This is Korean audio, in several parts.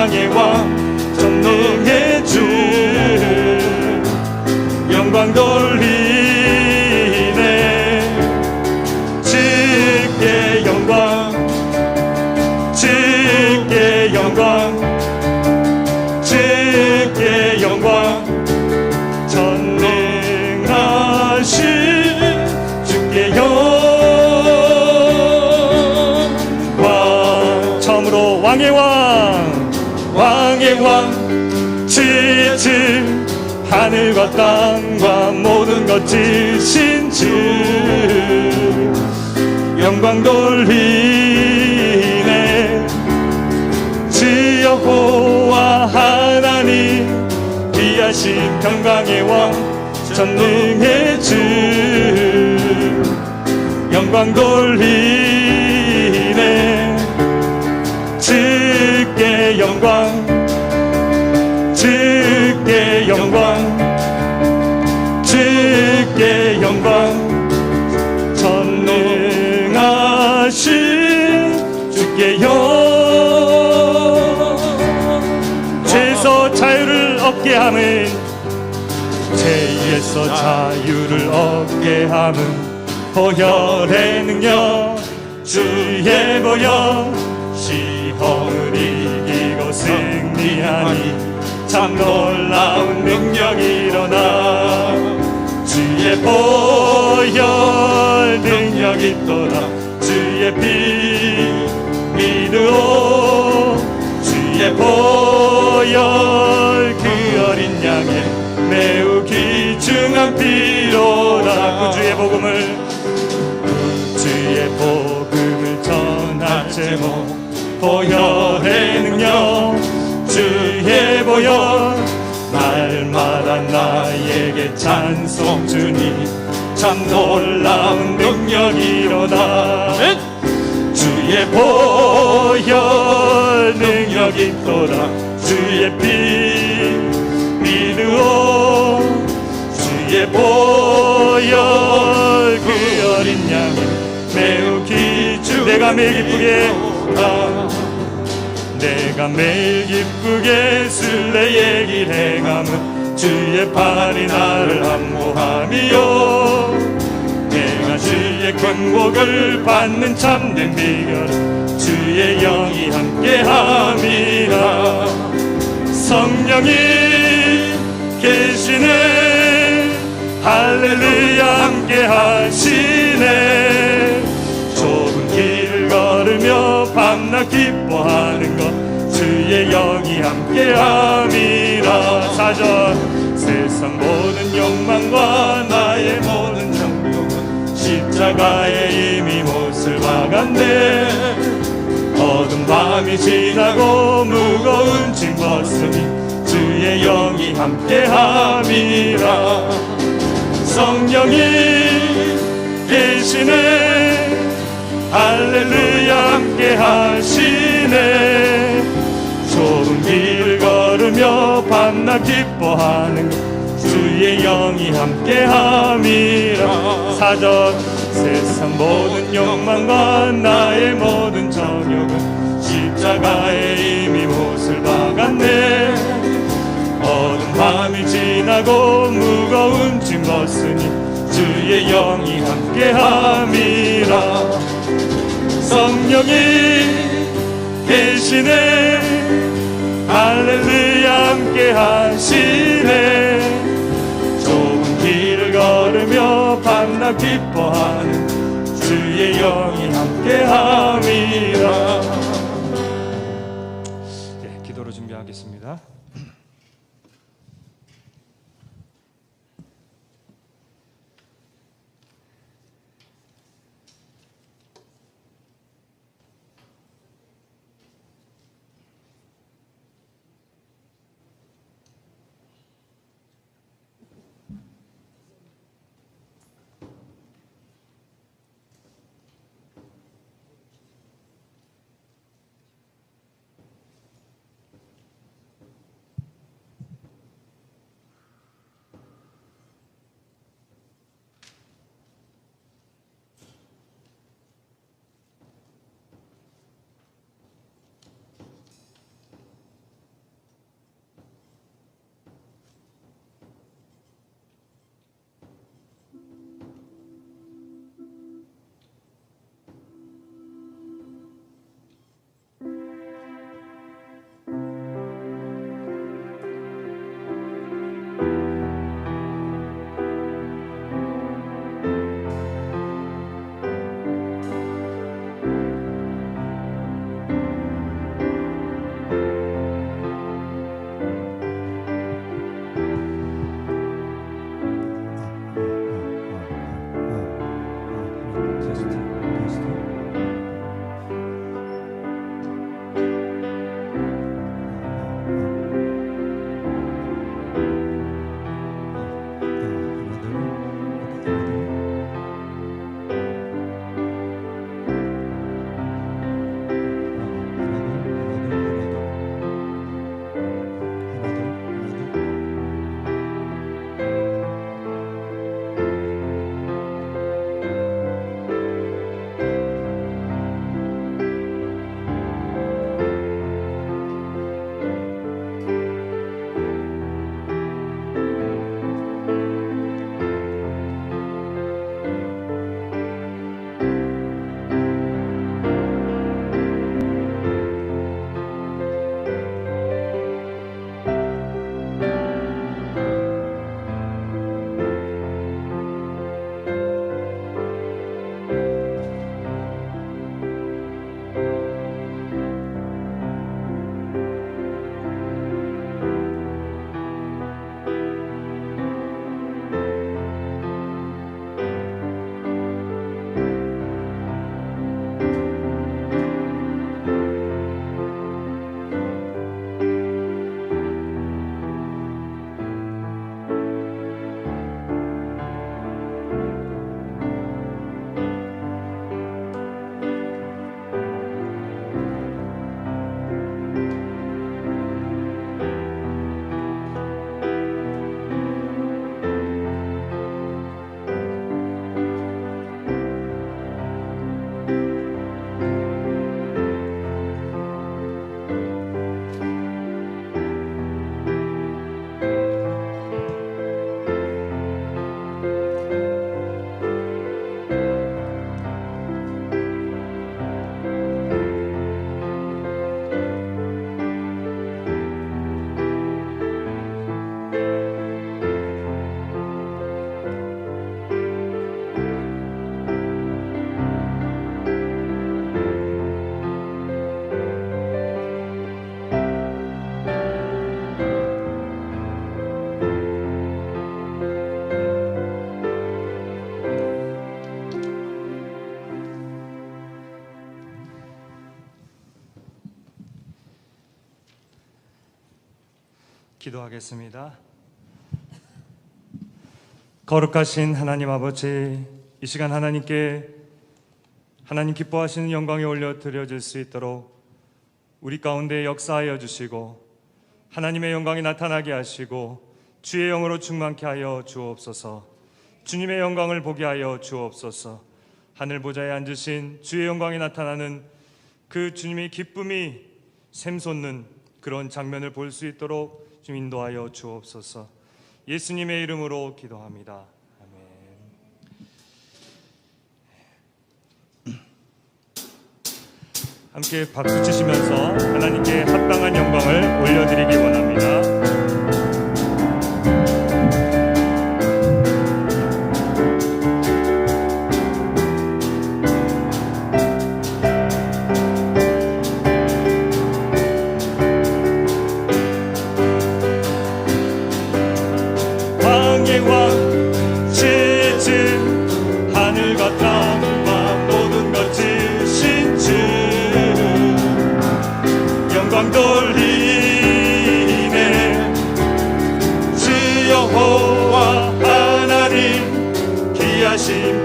평강의 왕 전능의 주 영광 돌리네. 주께 영광, 주께 영광, 주께 영광. 전능하신 주께 영광. 처음으로 왕의 왕, 왕의 왕, 주의 주, 하늘과 땅과 모든 것 지으신 주 영광 돌리네. 주 여호와 하나님 귀하신 평강의 왕 전능의 주 영광 돌리네. 주께 영광, 주께 영광, 주께 영광. 전능하신 주께 영광. 죄에서 자유를 얻게 함은, 죄에서 자유를 얻게 함은 보혈의 능력, 주의 보혈. 시험을 이기고 승리하니 참 놀라운 능력이 일어나. 주의 보혈 능력이 있도다. 주의 피 믿으오. 주의 보혈 그 어린 양의 매우 귀중한 피로다. 주의 복음을, 주의 복음을 전할 제목 보혈의 능력, 주의 보혈. 날마다 나에게 찬송 주니 참 놀라운 능력이로다. 주의 보혈 능력이 있도다. 주의 피 믿으오. 주의 보혈 그 어린 양이 매우 귀중. 내가 매일 기쁘게, 내가 매일 기쁘게 순례의 길 행함은 주의 팔이 나를 안보함이요. 내가 주의 큰 복을 받는 참된 비결 주의 영이 함께함이라. 성령이 계시네. 할렐루야 함께하시네. 좁은 길을 걸으며 밤낮 기뻐하는 것 주의 영이 함께함이라. 4절 세상 모든 욕망과 나의 모든 정욕은 십자가에 이미 못을 박았네. 어두운 밤이 지나고 무거운 짐 벗으니 주의 영이 함께함이라. 성령이 계시네. 할렐루야 함께하시네. 좁은 길을 걸으며 밤낮 기뻐하는 주의 영이 함께함이라. 4절 세상 모든 욕망과 나의 모든 정욕은 십자가에 이미 못을 박았네. 어두운 밤이 지나고 무거운 짐 벗으니 주의 영이 함께함이라. 성령이 계시네. 할렐루야 함께하시네. 좁은 길을 걸으며 밤낮 기뻐하는 주의 영이 함께함이라. 네, 기도로 준비하겠습니다. 기도하겠습니다. 거룩하신 하나님 아버지, 이 시간 하나님께 하나님 기뻐하시는 영광에 올려 드려질 수 있도록 우리 가운데 역사하여 주시고 하나님의 영광이 나타나게 하시고 주의 영으로 충만케 하여 주옵소서. 주님의 영광을 보게 하여 주옵소서. 하늘 보좌에 앉으신 주의 영광이 나타나는 그 주님의 기쁨이 샘솟는 그런 장면을 볼 수 있도록 좀 인도하여 주옵소서. 예수님의 이름으로 기도합니다. 아멘. 함께 박수 치시면서 하나님께 합당한 영광을 올려드리기 원합니다.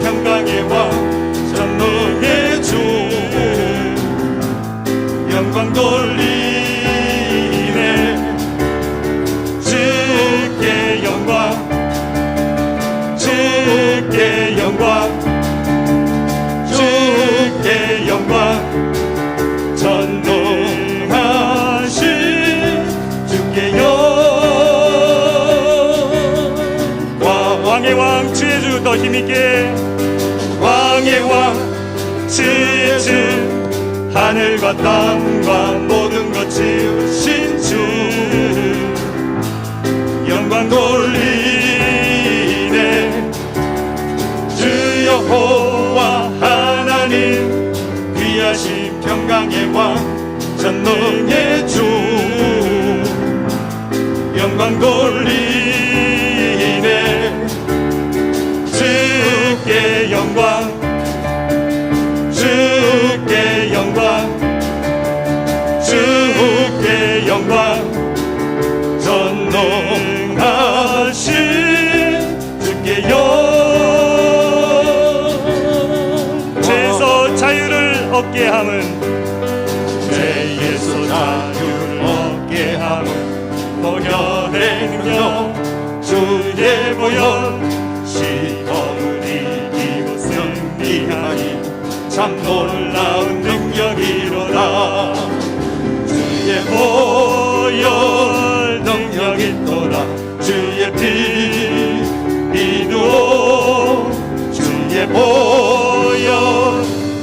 평강의 왕 전능의 주 영광 돌리네. 주께 영광, 주께 영광, 주께 영광. 전능하신 주께 영광. 왕의 왕 주의 주 더 힘있게. 왕의 왕 주의 주 하늘과 땅과 모든 것 지으신 주 영광 돌리네. 주 여호와 하나님 귀하신 평강의 왕 전능의 주 영광 돌리네. 주께 영광, 주께 영광, 주께 영광. 전능하신 주께 영광. 죄에서 자유를 얻게 함은, 죄에서 자유를 얻게 함은 보혈의 능력, 주의 보혈. 시험을 이기고 승리하니 참 놀라운 능력이로다. 주의 보혈 능력이 있도다. 주의 피 이누어 주의 보혈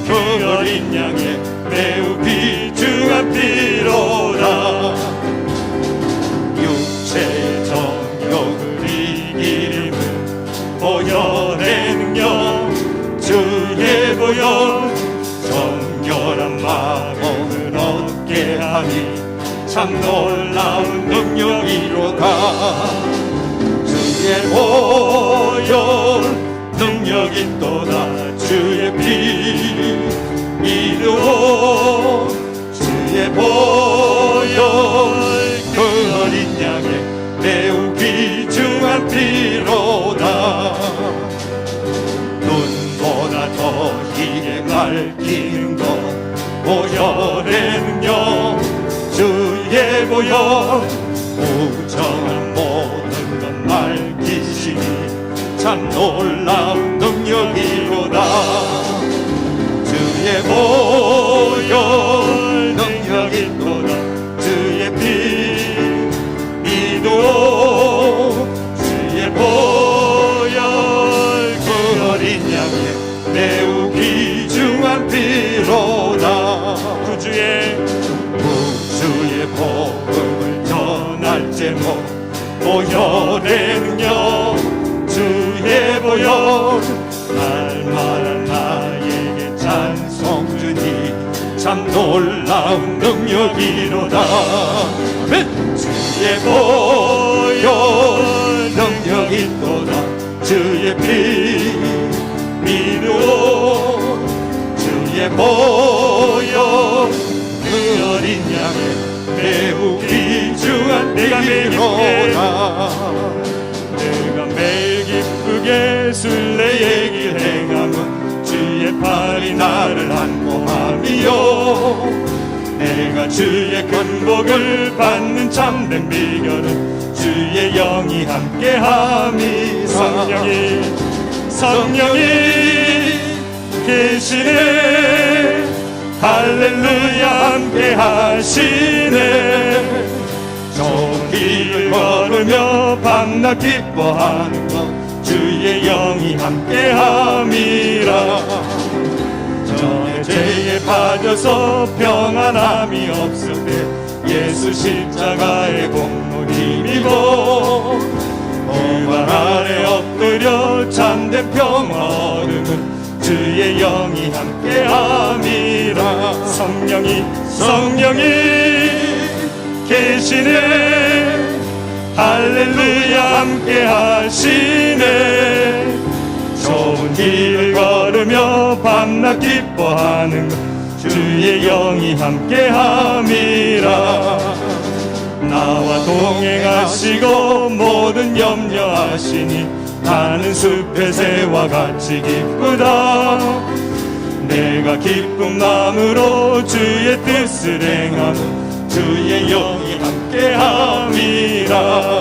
그 어린 양의 매우 귀중한 피로다. 육체의 정욕을 이기림은 보혈의 능력, 주의 보혈. 정결한 마음을 얻게 하니 참 놀라운 능력이로다. 주의 보혈 능력 있도다. 주의 피 이루어 주의 보혈 그 어린 양의 매우 귀중한 피로다. 눈보다 더 희게 밝히는 것 보혈의 능력, 주의 보혈. 무정한 모든 것 밝히시니 참 놀라운 능력이로다. 주의 보혈 능력 있도다. 주의 피 이누어 주의 보혈 그 어린 양의 매우 귀중한 피로다. 구주의 복음을 전할 제목 보혈의 능력, 주의 보혈. 날마다 나에게 찬송 주니 참 놀라운 능력이로다. 아멘. 주의 보혈 능력 있도다. 주의 피 이누어 주의 보혈 그 어린 양의 매우 귀중한 내가 매일 기쁘게 순례의 길 행함은 주의 팔이 나를 안보함이요 내가 주의 큰 복을 받는 참된 비결은 주의 영이 함께함이 성령이 계시네 할렐루야 함께하시네 좋은 길을 걸으며 밤낮 기뻐하는 것 주의 영이 함께함이라 전에 죄에 빠져서 평안함이 없을 때 예수 십자가의 공로 힘입어 그 발 아래 엎드려 참된 평화 얻음은 주의 영이 함께함이라 성령이 계시네 할렐루야 함께하시네 좋은 길을 걸으며 밤낮 기뻐하는 것 주의 영이 함께함이라 나와 동행하시고 모든 염려하시니 나는 숲의 새와 같이 기쁘다 내가 기쁜 마음으로 주의 뜻을 행하며 주의 영이 함께함이라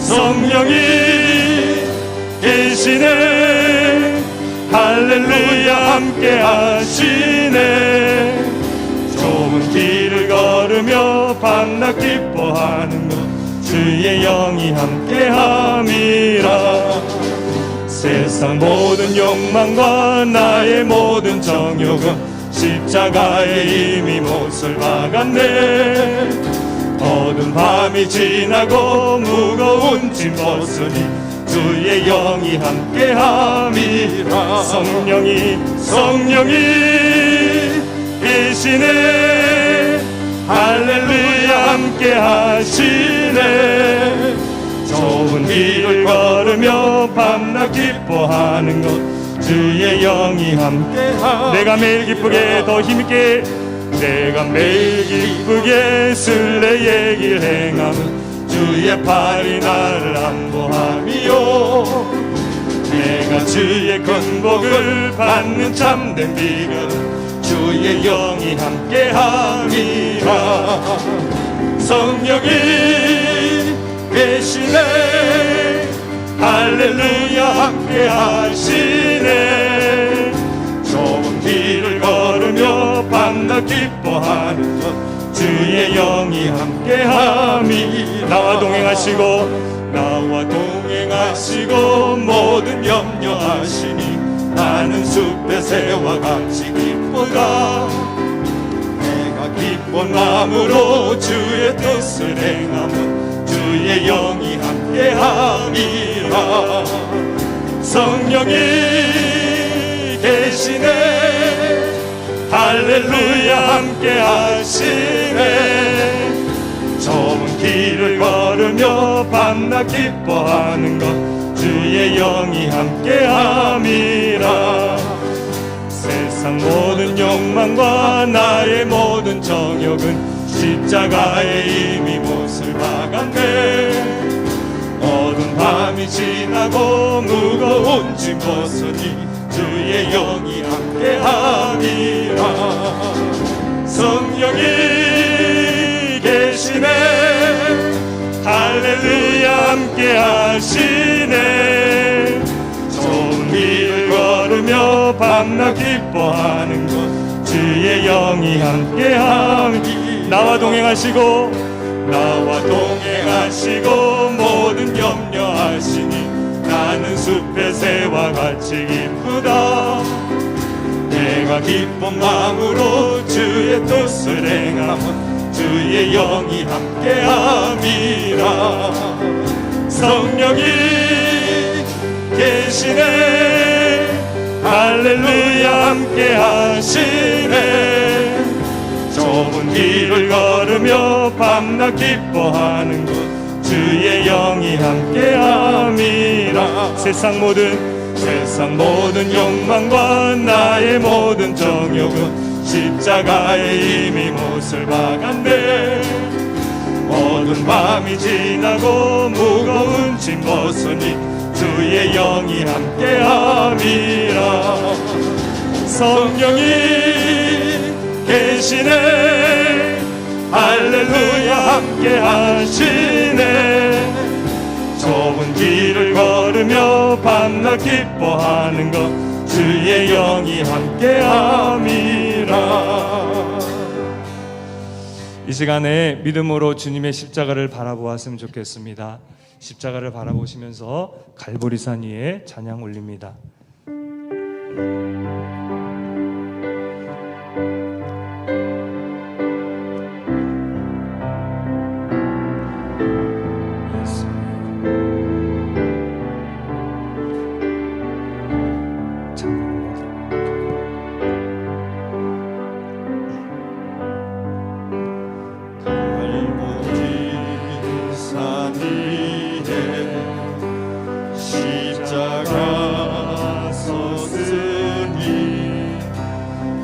성령이 계시네 할렐루야 함께하시네 좋은 길을 걸으며 밤낮 기뻐하는 것 주의 영이 함께함이라 세상 모든 욕망과 나의 모든 정욕은 십자가에 이미 못을 박았네 어두운 밤이 지나고 무거운 짐 벗으니 주의 영이 함께함이라 성령이 계시네 할렐루야 함께하시네 좋은 길을 걸으며 밤낮 기뻐하는 것 주의 영이 함께하 내가 매일 기쁘게 더 힘있게 내가 매일 기쁘게 순례의 길 행함은 주의 팔이 나를 안보함이요 내가 주의 큰 복을 받는 참된 비결은 주의 영이 함께함이라 성령이 계시네 할렐루야 함께하시네 좋은 길을 걸으며 밤낮 기뻐하는 것 주의 영이 함께함이 나와 동행하시고 모든 염려하시니 나는 숲의 새와 같이 기쁘다 내가 기쁜 마음으로 주의 뜻을 행하면 주의 영이 함께함이라 성령이 계시네 할렐루야 함께하시네 좋은 길을 걸으며 밤낮 기뻐하는 것 주의 영이 함께함이라 세상 모든 욕망과 나의 모든 정욕은 십자가에 이미 못을 박았네 어두운 밤이 지나고 무거운 짐 벗으니 주의 영이 함께함이라 성령이 계시네 할렐루야 함께하시네 좋은 길을 걸으며 밤낮 기뻐하는 것 주의 영이 함께함이 나와 동행하시고 모든 염려하시니 나는 숲의 새와 같이 기쁘다 내가 기쁜 마음으로 주의 뜻을 행하면 주의 영이 함께함이라 성령이 계시네 할렐루야 함께하시네 좁은 길을 걸으며 밤낮 기뻐하는 것 주의 영이 함께함이라 세상 모든 욕망과 나의 모든 정욕은 십자가에 이미 못을 박았네 어두운 밤이 지나고 무거운 짐 벗으니 주의 영이 함께함이라. 성령이 계시네, 할렐루야 함께하시네. 좁은 길을 걸으며 밤낮 기뻐하는 것 주의 영이 함께함이라. 이 시간에 믿음으로 주님의 십자가를 바라보았으면 좋겠습니다. 십자가를 바라보시면서 갈보리산 위에 찬양 올립니다.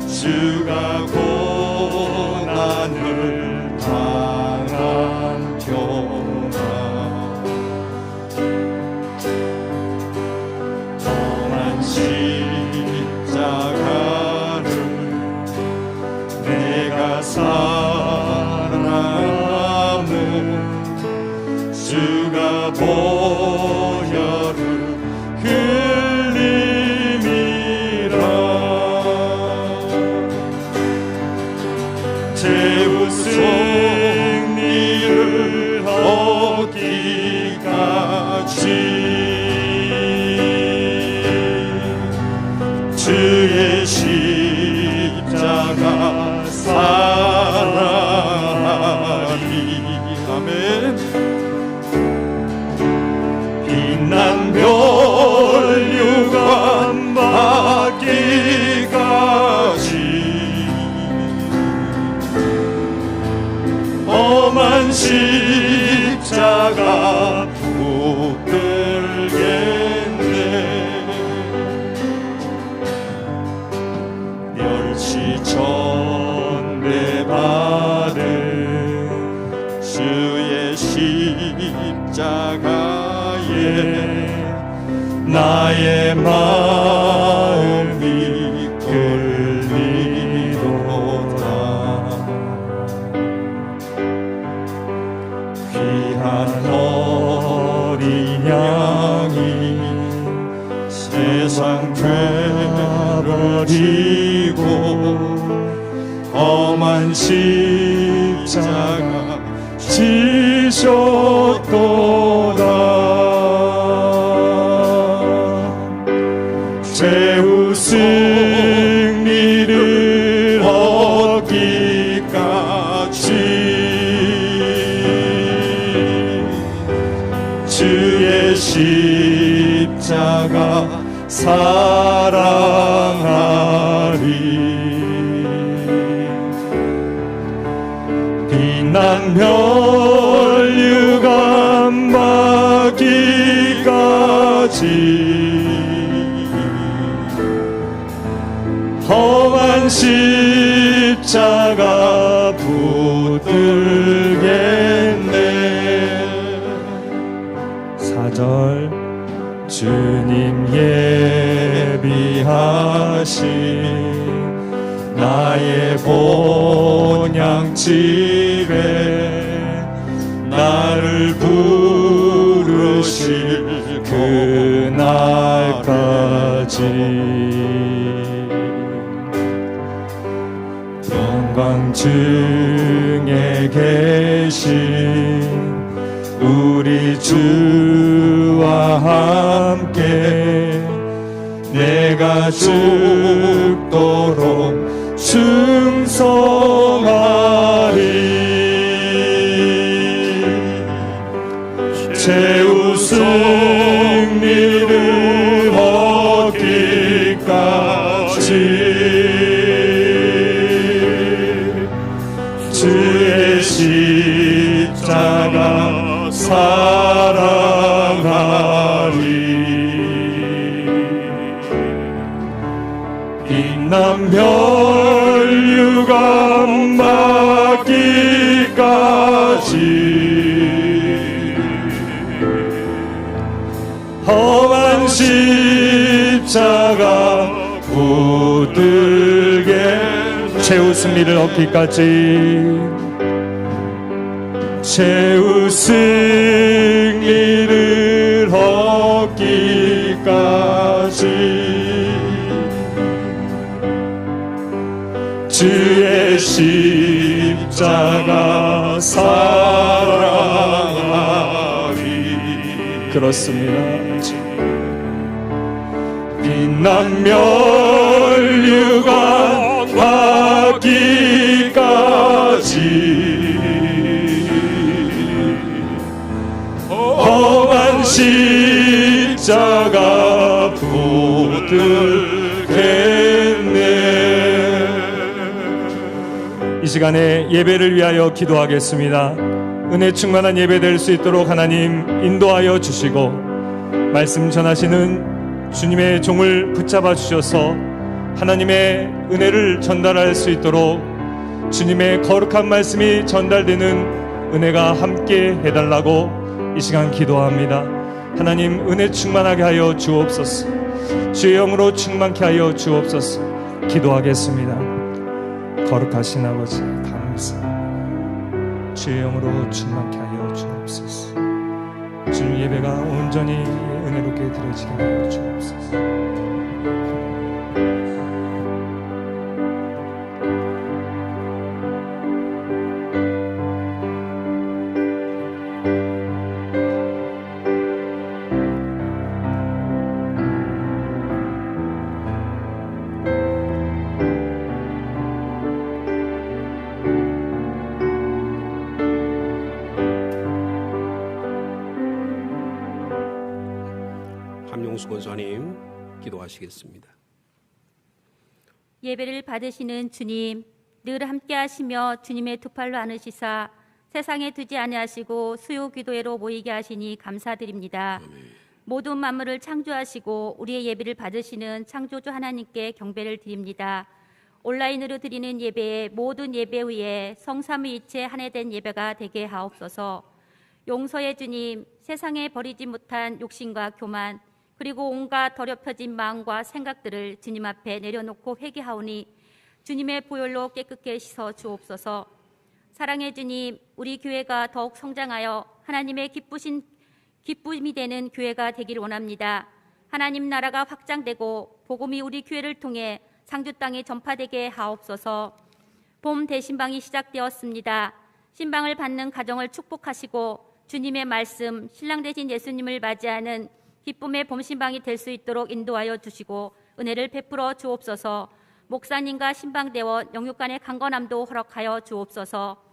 주가 고난을 당한 교나 험한 십자가를 내가 사랑하는 주가 보혈을 승리를 얻기까지 주의 십자가 사랑하리. 아멘. 빛난 멸류관 받기까지 험한 십자가 붙들겠네. 멸시천대 받은 주의 십자가에 나의 마음이 끌리도다. 귀한 어린 양이 세상 되버리고 험한 십자가 지셨도다. 최후 승리를 얻기까지 주의 십자가 사랑하리. 빛난 멸류관 받기까지 험한 십자가 붙들겠네. 4절 주님 예비하신 나의 본향집에 나를 부르실 그날까지 영광 중에 계신 우리 주와 함께 내가 죽도록 충성하리. 최후 승리를 얻기까지 주의 십자가 사랑하리. 빛난 멸류관 받기까지 십자가 붙들게 최후 승리를 얻기까지 최후 승리를 얻기까지 주의 십자가 사랑하리. 그렇습니다. 빛난 면류관 받기까지 험한 십자가 붙들겠네. 이 시간에 예배를 위하여 기도하겠습니다. 은혜 충만한 예배 될 수 있도록 하나님 인도하여 주시고 말씀 전하시는 주님의 종을 붙잡아 주셔서 하나님의 은혜를 전달할 수 있도록 주님의 거룩한 말씀이 전달되는 은혜가 함께 해달라고 이 시간 기도합니다. 하나님 은혜 충만하게 하여 주옵소서. 주의 영으로 충만케 하여 주옵소서. 기도하겠습니다. 거룩하신 아버지 감사합니다. 주의 영으로 충만케 하여 주옵소서. 주님 예배가 온전히 은혜롭게 드려지게 하여 주옵소서. 함용수 권사님 기도하시겠습니다. 예배를 받으시는 주님, 늘 함께 하시며 주님의 두 팔로 안으시사 세상에 두지 아니하시고 수요 기도회로 모이게 하시니 감사드립니다. 모든 만물을 창조하시고 우리의 예배를 받으시는 창조주 하나님께 경배를 드립니다. 온라인으로 드리는 예배의 모든 예배 위에 성삼위일체 한해된 예배가 되게 하옵소서. 용서의 주님, 세상에 버리지 못한 욕심과 교만 그리고 온갖 더럽혀진 마음과 생각들을 주님 앞에 내려놓고 회개하오니 주님의 보혈로 깨끗게 씻어 주옵소서. 사랑의 주님, 우리 교회가 더욱 성장하여 하나님의 기쁨이 되는 교회가 되길 원합니다. 하나님 나라가 확장되고 복음이 우리 교회를 통해 상주 땅에 전파되게 하옵소서. 봄 대신방이 시작되었습니다. 신방을 받는 가정을 축복하시고 주님의 말씀, 신랑 되신 예수님을 맞이하는 기쁨의 봄신방이 될 수 있도록 인도하여 주시고 은혜를 베풀어 주옵소서. 목사님과 신방대원, 영육간의 강건함도 허락하여 주옵소서.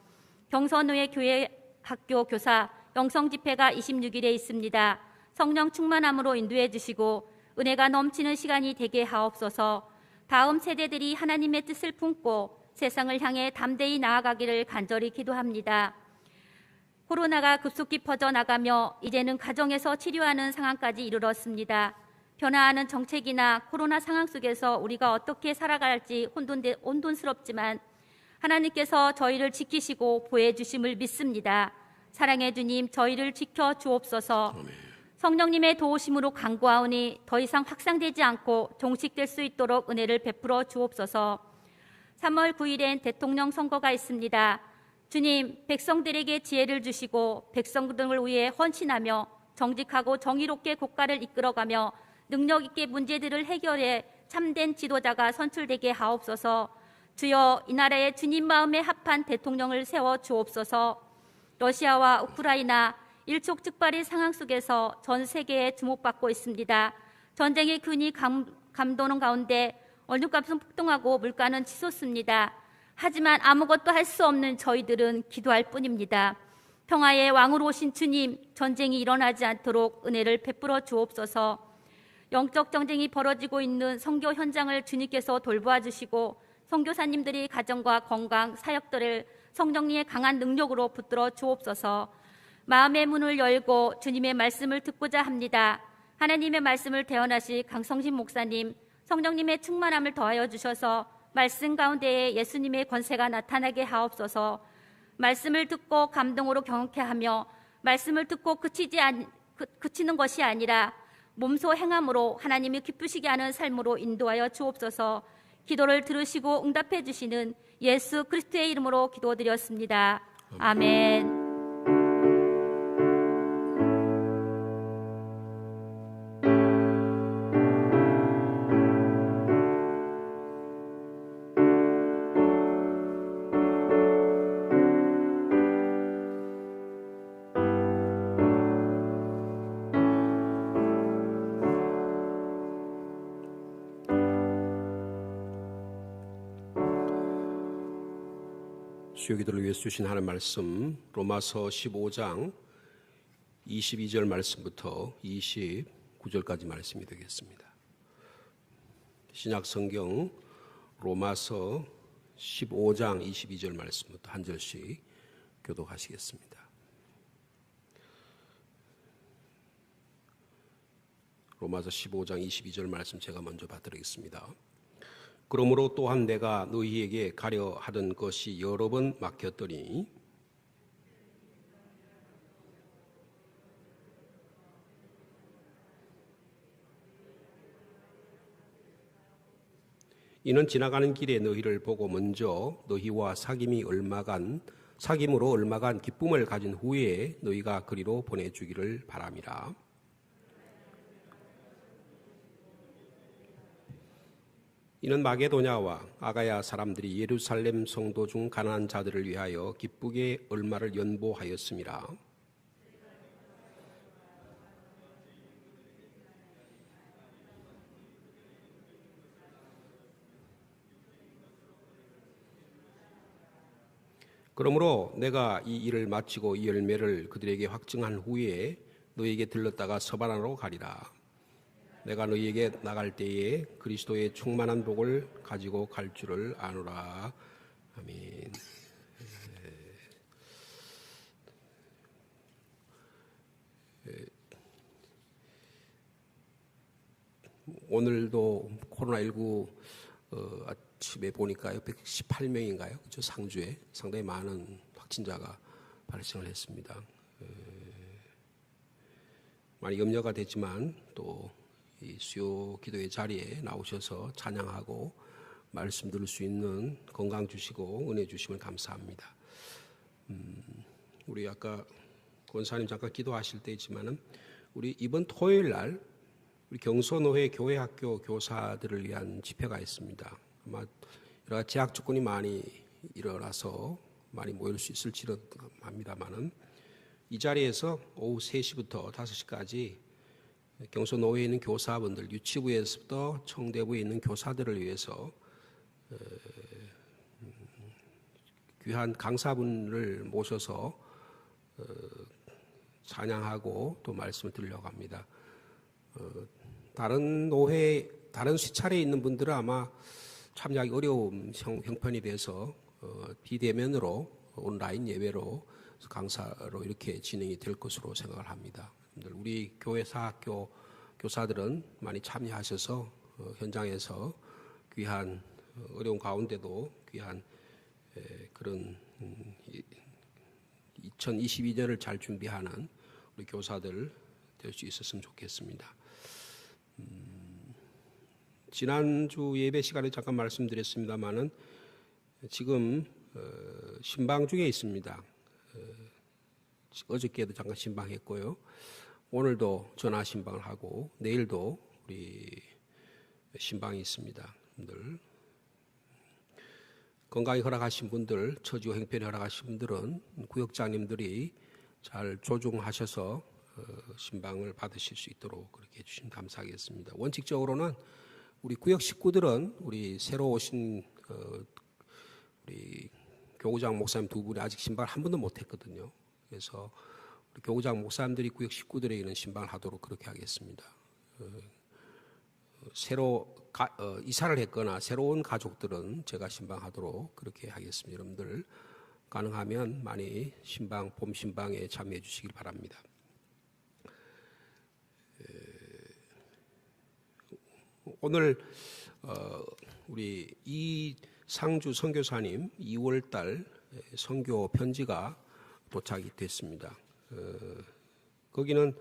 경선후의 교회 학교 교사 영성집회가 26일에 있습니다. 성령 충만함으로 인도해 주시고 은혜가 넘치는 시간이 되게 하옵소서. 다음 세대들이 하나님의 뜻을 품고 세상을 향해 담대히 나아가기를 간절히 기도합니다. 코로나가 급속히 퍼져나가며 이제는 가정에서 치료하는 상황까지 이르렀습니다. 변화하는 정책이나 코로나 상황 속에서 우리가 어떻게 살아갈지 혼돈스럽지만 하나님께서 저희를 지키시고 보호해주심을 믿습니다. 사랑의 주님, 저희를 지켜 주옵소서. 성령님의 도우심으로 간구하오니 더 이상 확산되지 않고 종식될 수 있도록 은혜를 베풀어 주옵소서. 3월 9일엔 대통령 선거가 있습니다. 주님, 백성들에게 지혜를 주시고 백성들을 위해 헌신하며 정직하고 정의롭게 국가를 이끌어가며 능력 있게 문제들을 해결해 참된 지도자가 선출되게 하옵소서. 주여, 이 나라에 주님 마음에 합한 대통령을 세워 주옵소서. 러시아와 우크라이나 일촉즉발의 상황 속에서 전 세계에 주목받고 있습니다. 전쟁의 균이 감도는 가운데 원유값은 폭등하고 물가는 치솟습니다. 하지만 아무것도 할 수 없는 저희들은 기도할 뿐입니다. 평화의 왕으로 오신 주님, 전쟁이 일어나지 않도록 은혜를 베풀어 주옵소서. 영적 전쟁이 벌어지고 있는 선교 현장을 주님께서 돌보아 주시고 선교사님들이 가정과 건강, 사역들을 성령님의 강한 능력으로 붙들어 주옵소서. 마음의 문을 열고 주님의 말씀을 듣고자 합니다. 하나님의 말씀을 대언하실 강성신 목사님, 성령님의 충만함을 더하여 주셔서 말씀 가운데에 예수님의 권세가 나타나게 하옵소서. 말씀을 듣고 감동으로 경험케 하며 말씀을 듣고 그치는 것이 아니라 몸소 행함으로 하나님이 기쁘시게 하는 삶으로 인도하여 주옵소서. 기도를 들으시고 응답해 주시는 예수 그리스도의 이름으로 기도드렸습니다. 아멘. 수요 기도를 위해서 주신 하나님 말씀 로마서 15장 22절 말씀부터 29절까지 말씀이 되겠습니다. 신약 성경 로마서 15장 22절 말씀부터 한 절씩 교독하시겠습니다. 로마서 15장 22절 말씀 제가 먼저 받드리겠습니다. 그러므로 또한 내가 너희에게 가려 하던 것이 여러 번 막혔더니 이는 지나가는 길에 너희를 보고 먼저 너희와 사귐으로 얼마간 기쁨을 가진 후에 너희가 그리로 보내주기를 바람이라. 이는 마게도냐와 아가야 사람들이 예루살렘 성도 중 가난한 자들을 위하여 기쁘게 얼마를 연보하였음이라. 그러므로 내가 이 일을 마치고 이 열매를 그들에게 확증한 후에 너희에게 들렀다가 서바나로 가리라. 내가 너희에게 나갈 때에 그리스도의 충만한 복을 가지고 갈 줄을 아노라. 아멘. 오늘도 코로나19 아침에 보니까요 118명인가요? 그렇죠? 상주에 상당히 많은 확진자가 발생을 했습니다. 많이 염려가 되지만 또 이 수요 기도의 자리에 나오셔서 찬양하고 말씀 들을 수 있는 건강 주시고 은혜 주심을 감사합니다. 우리 아까 권사님 잠깐 기도하실 때지만은 우리 이번 토요일 날 우리 경서노회 교회학교 교사들을 위한 집회가 있습니다. 아마 여러 가지 제약 조건이 많이 일어나서 많이 모일 수 있을지는 합니다만은 이 자리에서 오후 3시부터 5시까지 경서노회에 있는 교사분들, 유치부에서부터 청대부에 있는 교사들을 위해서 귀한 강사분을 모셔서 찬양하고 또 말씀을 드리려고 합니다. 다른 노회, 다른 시찰에 있는 분들은 아마 참여하기 어려운 형편이 돼서 비대면으로 온라인 예배로 강사로 이렇게 진행이 될 것으로 생각을 합니다. 우리 교회 사학교 교사들은 많이 참여하셔서 현장에서 귀한 어려운 가운데도 귀한 그런 2022년을 잘 준비하는 우리 교사들 될 수 있었으면 좋겠습니다. 지난주 예배 시간에 잠깐 말씀드렸습니다마는 지금 신방 중에 있습니다. 어저께도 잠깐 신방했고요. 오늘도 전화 신방을 하고 내일도 우리 신방이 있습니다. 분들 건강이 허락하신 분들, 처지고 행편이 허락하신 분들은 구역장님들이 잘 조중하셔서 신방을 받으실 수 있도록 그렇게 해주시면 감사하겠습니다. 원칙적으로는 우리 구역 식구들은 우리 새로 오신 우리 교구장 목사님 두 분이 아직 신방을 한 번도 못했거든요. 그래서 우리 교구장 목사님들이 구역 식구들에게는 신방을 하도록 그렇게 하겠습니다. 새로 이사를 했거나 새로운 가족들은 제가 신방하도록 그렇게 하겠습니다. 여러분들 가능하면 많이 신방, 봄 신방에 참여해 주시길 바랍니다. 오늘 우리 이상주 선교사님 2월달 선교 편지가 도착이 됐습니다. 거기는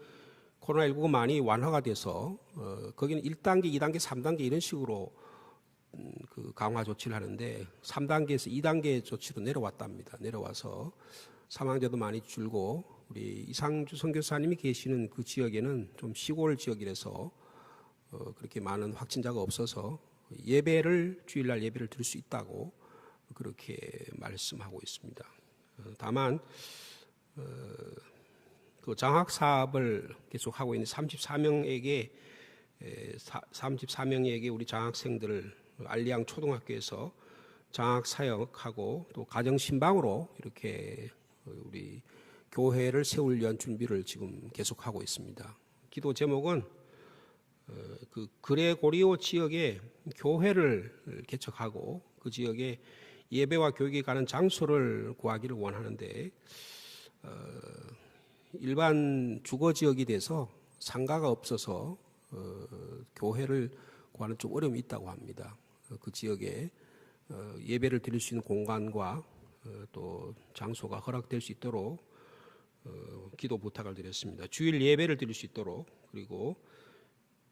코로나19가 많이 완화가 돼서 거기는 1단계, 2단계, 3단계 이런 식으로 그 강화 조치를 하는데 3단계에서 2단계 조치로 내려왔답니다. 내려와서 사망자도 많이 줄고 우리 이상주 선교사님이 계시는 그 지역에는 좀 시골 지역이라서 그렇게 많은 확진자가 없어서 주일날 예배를 드릴 수 있다고 그렇게 말씀하고 있습니다. 다만 그 장학 사업을 계속 하고 있는 34명에게 우리 장학생들을 알리앙 초등학교에서 장학 사역하고 또 가정 신방으로 이렇게 우리 교회를 세울 위한 준비를 지금 계속하고 있습니다. 기도 제목은 그 그레고리오 지역에 교회를 개척하고 그 지역에 예배와 교육에 가는 장소를 구하기를 원하는데 일반 주거 지역이 돼서 상가가 없어서 교회를 구하는 좀 어려움이 있다고 합니다. 그 지역에 예배를 드릴 수 있는 공간과 또 장소가 허락될 수 있도록 기도 부탁을 드렸습니다. 주일 예배를 드릴 수 있도록 그리고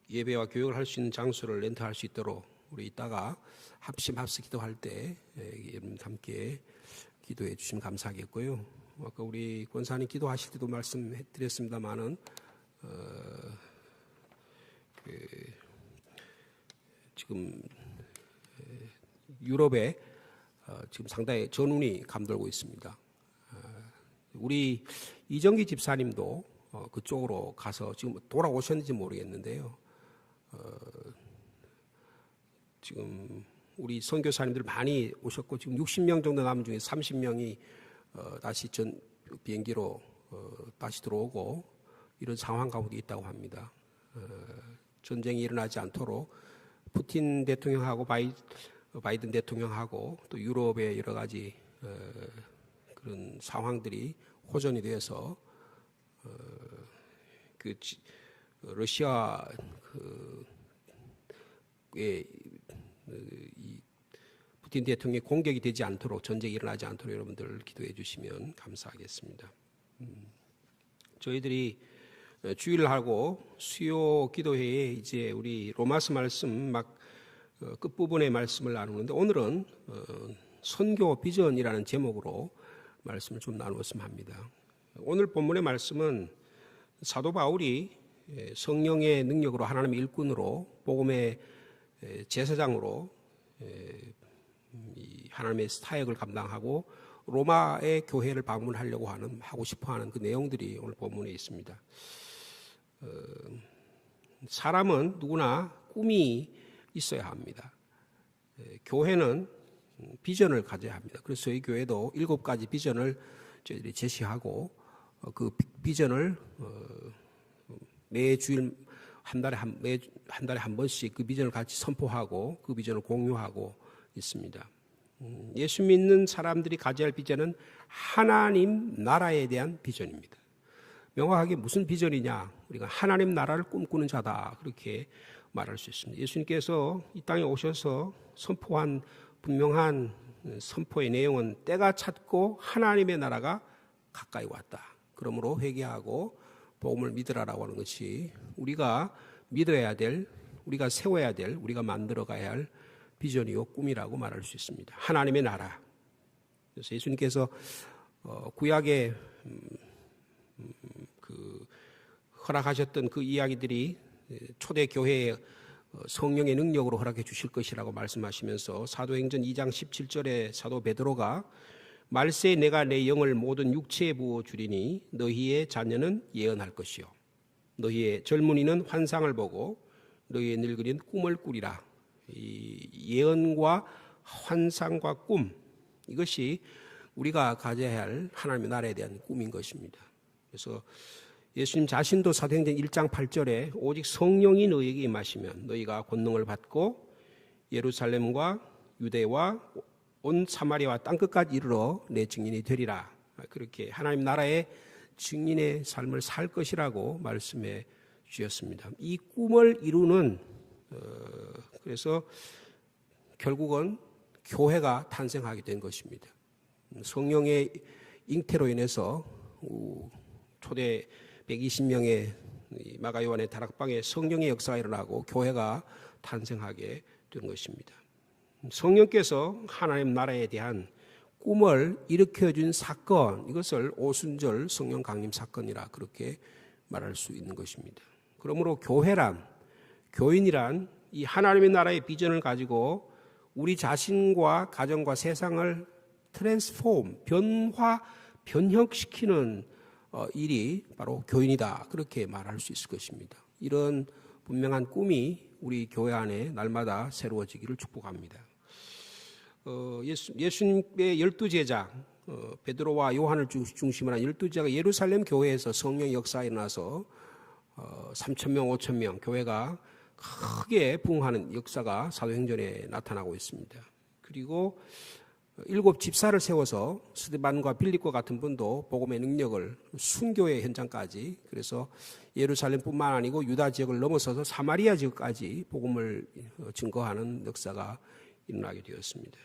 예배와 교육을 할 수 있는 장소를 렌트할 수 있도록 우리 이따가 합심 기도할 때 여러분 함께 기도해 주시면 감사하겠고요. 아까 우리 권사님 기도하실 때도 말씀드렸습니다만은 지금 유럽에 지금 상당히 전운이 감돌고 있습니다. 우리 이정기 집사님도 그쪽으로 가서 지금 돌아오셨는지 모르겠는데요. 지금 우리 선교사님들 많이 오셨고 지금 60명 정도 남은 중에 30명이 다시 비행기로 다시 들어오고 이런 상황 가운데 있다고 합니다. 전쟁이 일어나지 않도록 푸틴 대통령하고 바이든 대통령하고 또 유럽의 여러 가지 그런 상황들이 호전이 되어서 러시아의 이 푸틴 대통령이 공격이 되지 않도록 전쟁이 일어나지 않도록 여러분들 기도해 주시면 감사하겠습니다. 저희들이 주일하고 수요 기도회에 이제 우리 로마서 말씀 끝부분의 말씀을 나누는데 오늘은 선교 비전이라는 제목으로 말씀을 좀 나누었으면 합니다. 오늘 본문의 말씀은 사도 바울이 성령의 능력으로 하나님의 일꾼으로 복음의 제사장으로 하나님의 사역을 감당하고 로마의 교회를 하고 싶어하는 그 내용들이 오늘 본문에 있습니다. 사람은 누구나 꿈이 있어야 합니다. 교회는 비전을 가져야 합니다. 그래서 저희 교회도 7가지 비전을 저희들이 제시하고 그 비전을 매주일 한 달에 한 번씩 그 비전을 같이 선포하고 그 비전을 공유하고 있습니다. 예수 믿는 사람들이 가져야 할 비전은 하나님 나라에 대한 비전입니다. 명확하게 무슨 비전이냐? 우리가 하나님 나라를 꿈꾸는 자다 그렇게 말할 수 있습니다. 예수님께서 이 땅에 오셔서 선포한 분명한 선포의 내용은 때가 찼고 하나님의 나라가 가까이 왔다. 그러므로 회개하고 복음을 믿으라라고 하는 것이 우리가 믿어야 될, 우리가 세워야 될, 우리가 만들어가야 할 비전이요 꿈이라고 말할 수 있습니다. 하나님의 나라. 그래서 예수님께서 구약에 허락하셨던 그 이야기들이 초대 교회에 성령의 능력으로 허락해 주실 것이라고 말씀하시면서 사도행전 2장 17절에 사도 베드로가 말세 내가 내 영을 모든 육체에 부어 주리니 너희의 자녀는 예언할 것이요 너희의 젊은이는 환상을 보고 너희의 늙은이는 꿈을 꾸리라. 이 예언과 환상과 꿈 이것이 우리가 가져야 할 하나님의 나라에 대한 꿈인 것입니다. 그래서 예수님 자신도 사도행전 1장 8절에 오직 성령이 너희에게 임하시면 너희가 권능을 받고 예루살렘과 유대와 온 사마리아와 땅끝까지 이르러 내 증인이 되리라. 그렇게 하나님 나라의 증인의 삶을 살 것이라고 말씀해 주셨습니다. 이 꿈을 이루는 그래서 결국은 교회가 탄생하게 된 것입니다. 성령의 잉태로 인해서 초대 120명의 이 마가 요한의 다락방에 성령의 역사가 일어나고 교회가 탄생하게 된 것입니다. 성령께서 하나님 나라에 대한 꿈을 일으켜준 사건, 이것을 오순절 성령 강림 사건이라 그렇게 말할 수 있는 것입니다. 그러므로 교인이란 이 하나님의 나라의 비전을 가지고 우리 자신과 가정과 세상을 변혁시키는 일이 바로 교인이다. 그렇게 말할 수 있을 것입니다. 이런 분명한 꿈이 우리 교회 안에 날마다 새로워지기를 축복합니다. 예수님의 12제자 베드로와 요한을 중심으로 한 12제자가 예루살렘 교회에서 성령의 역사가 일어나서 3,000명, 5,000명 교회가 크게 부흥하는 역사가 사도행전에 나타나고 있습니다. 그리고 7 집사를 세워서 스데반과 빌립과 같은 분도 복음의 능력을 순교의 현장까지, 그래서 예루살렘뿐만 아니고 유다 지역을 넘어서서 사마리아 지역까지 복음을 증거하는 역사가 일어나게 되었습니다.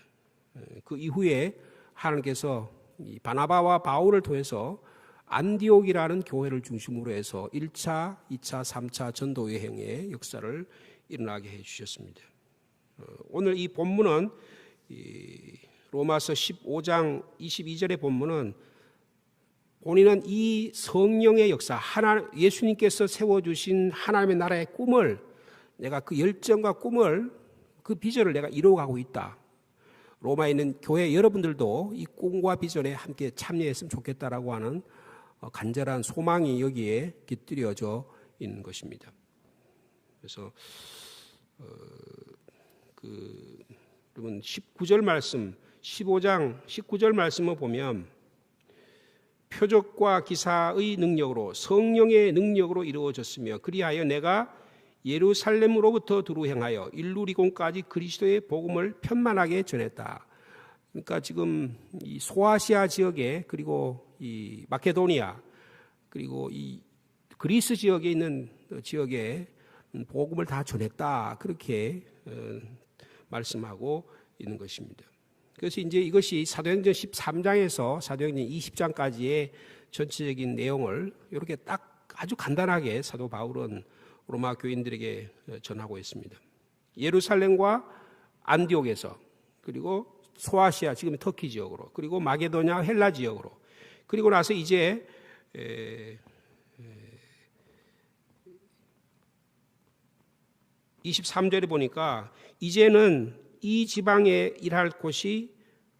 그 이후에 하나님께서 이 바나바와 바울을 통해서 안디옥이라는 교회를 중심으로 해서 1차, 2차, 3차 전도 여행의 역사를 일어나게 해주셨습니다. 오늘 이 본문은 로마서 15장 22절의 본문은 본인은 이 성령의 역사, 예수님께서 세워주신 하나님의 나라의 꿈을, 내가 그 열정과 꿈을, 그 비전을 내가 이루어가고 있다. 로마에 있는 교회 여러분들도 이 꿈과 비전에 함께 참여했으면 좋겠다라고 하는 간절한 소망이 여기에 깃들여져 있는 것입니다. 그래서 여러분 19절 말씀, 15장 19절 말씀을 보면 표적과 기사의 능력으로, 성령의 능력으로 이루어졌으며 그리하여 내가 예루살렘으로부터 두루 행하여 일루리곤까지 그리스도의 복음을 편만하게 전했다. 그러니까 지금 이 소아시아 지역에, 그리고 이 마케도니아, 그리고 이 그리스 지역에 있는 지역에 복음을 다 전했다. 그렇게 말씀하고 있는 것입니다. 그래서 이제 이것이 사도행전 13장에서 사도행전 20장까지의 전체적인 내용을 이렇게 딱 아주 간단하게 사도 바울은 로마 교인들에게 전하고 있습니다. 예루살렘과 안디옥에서, 그리고 소아시아, 지금 터키 지역으로, 그리고 마게도냐 헬라 지역으로, 그리고 나서 이제 23절에 보니까 이제는 이 지방에 일할 곳이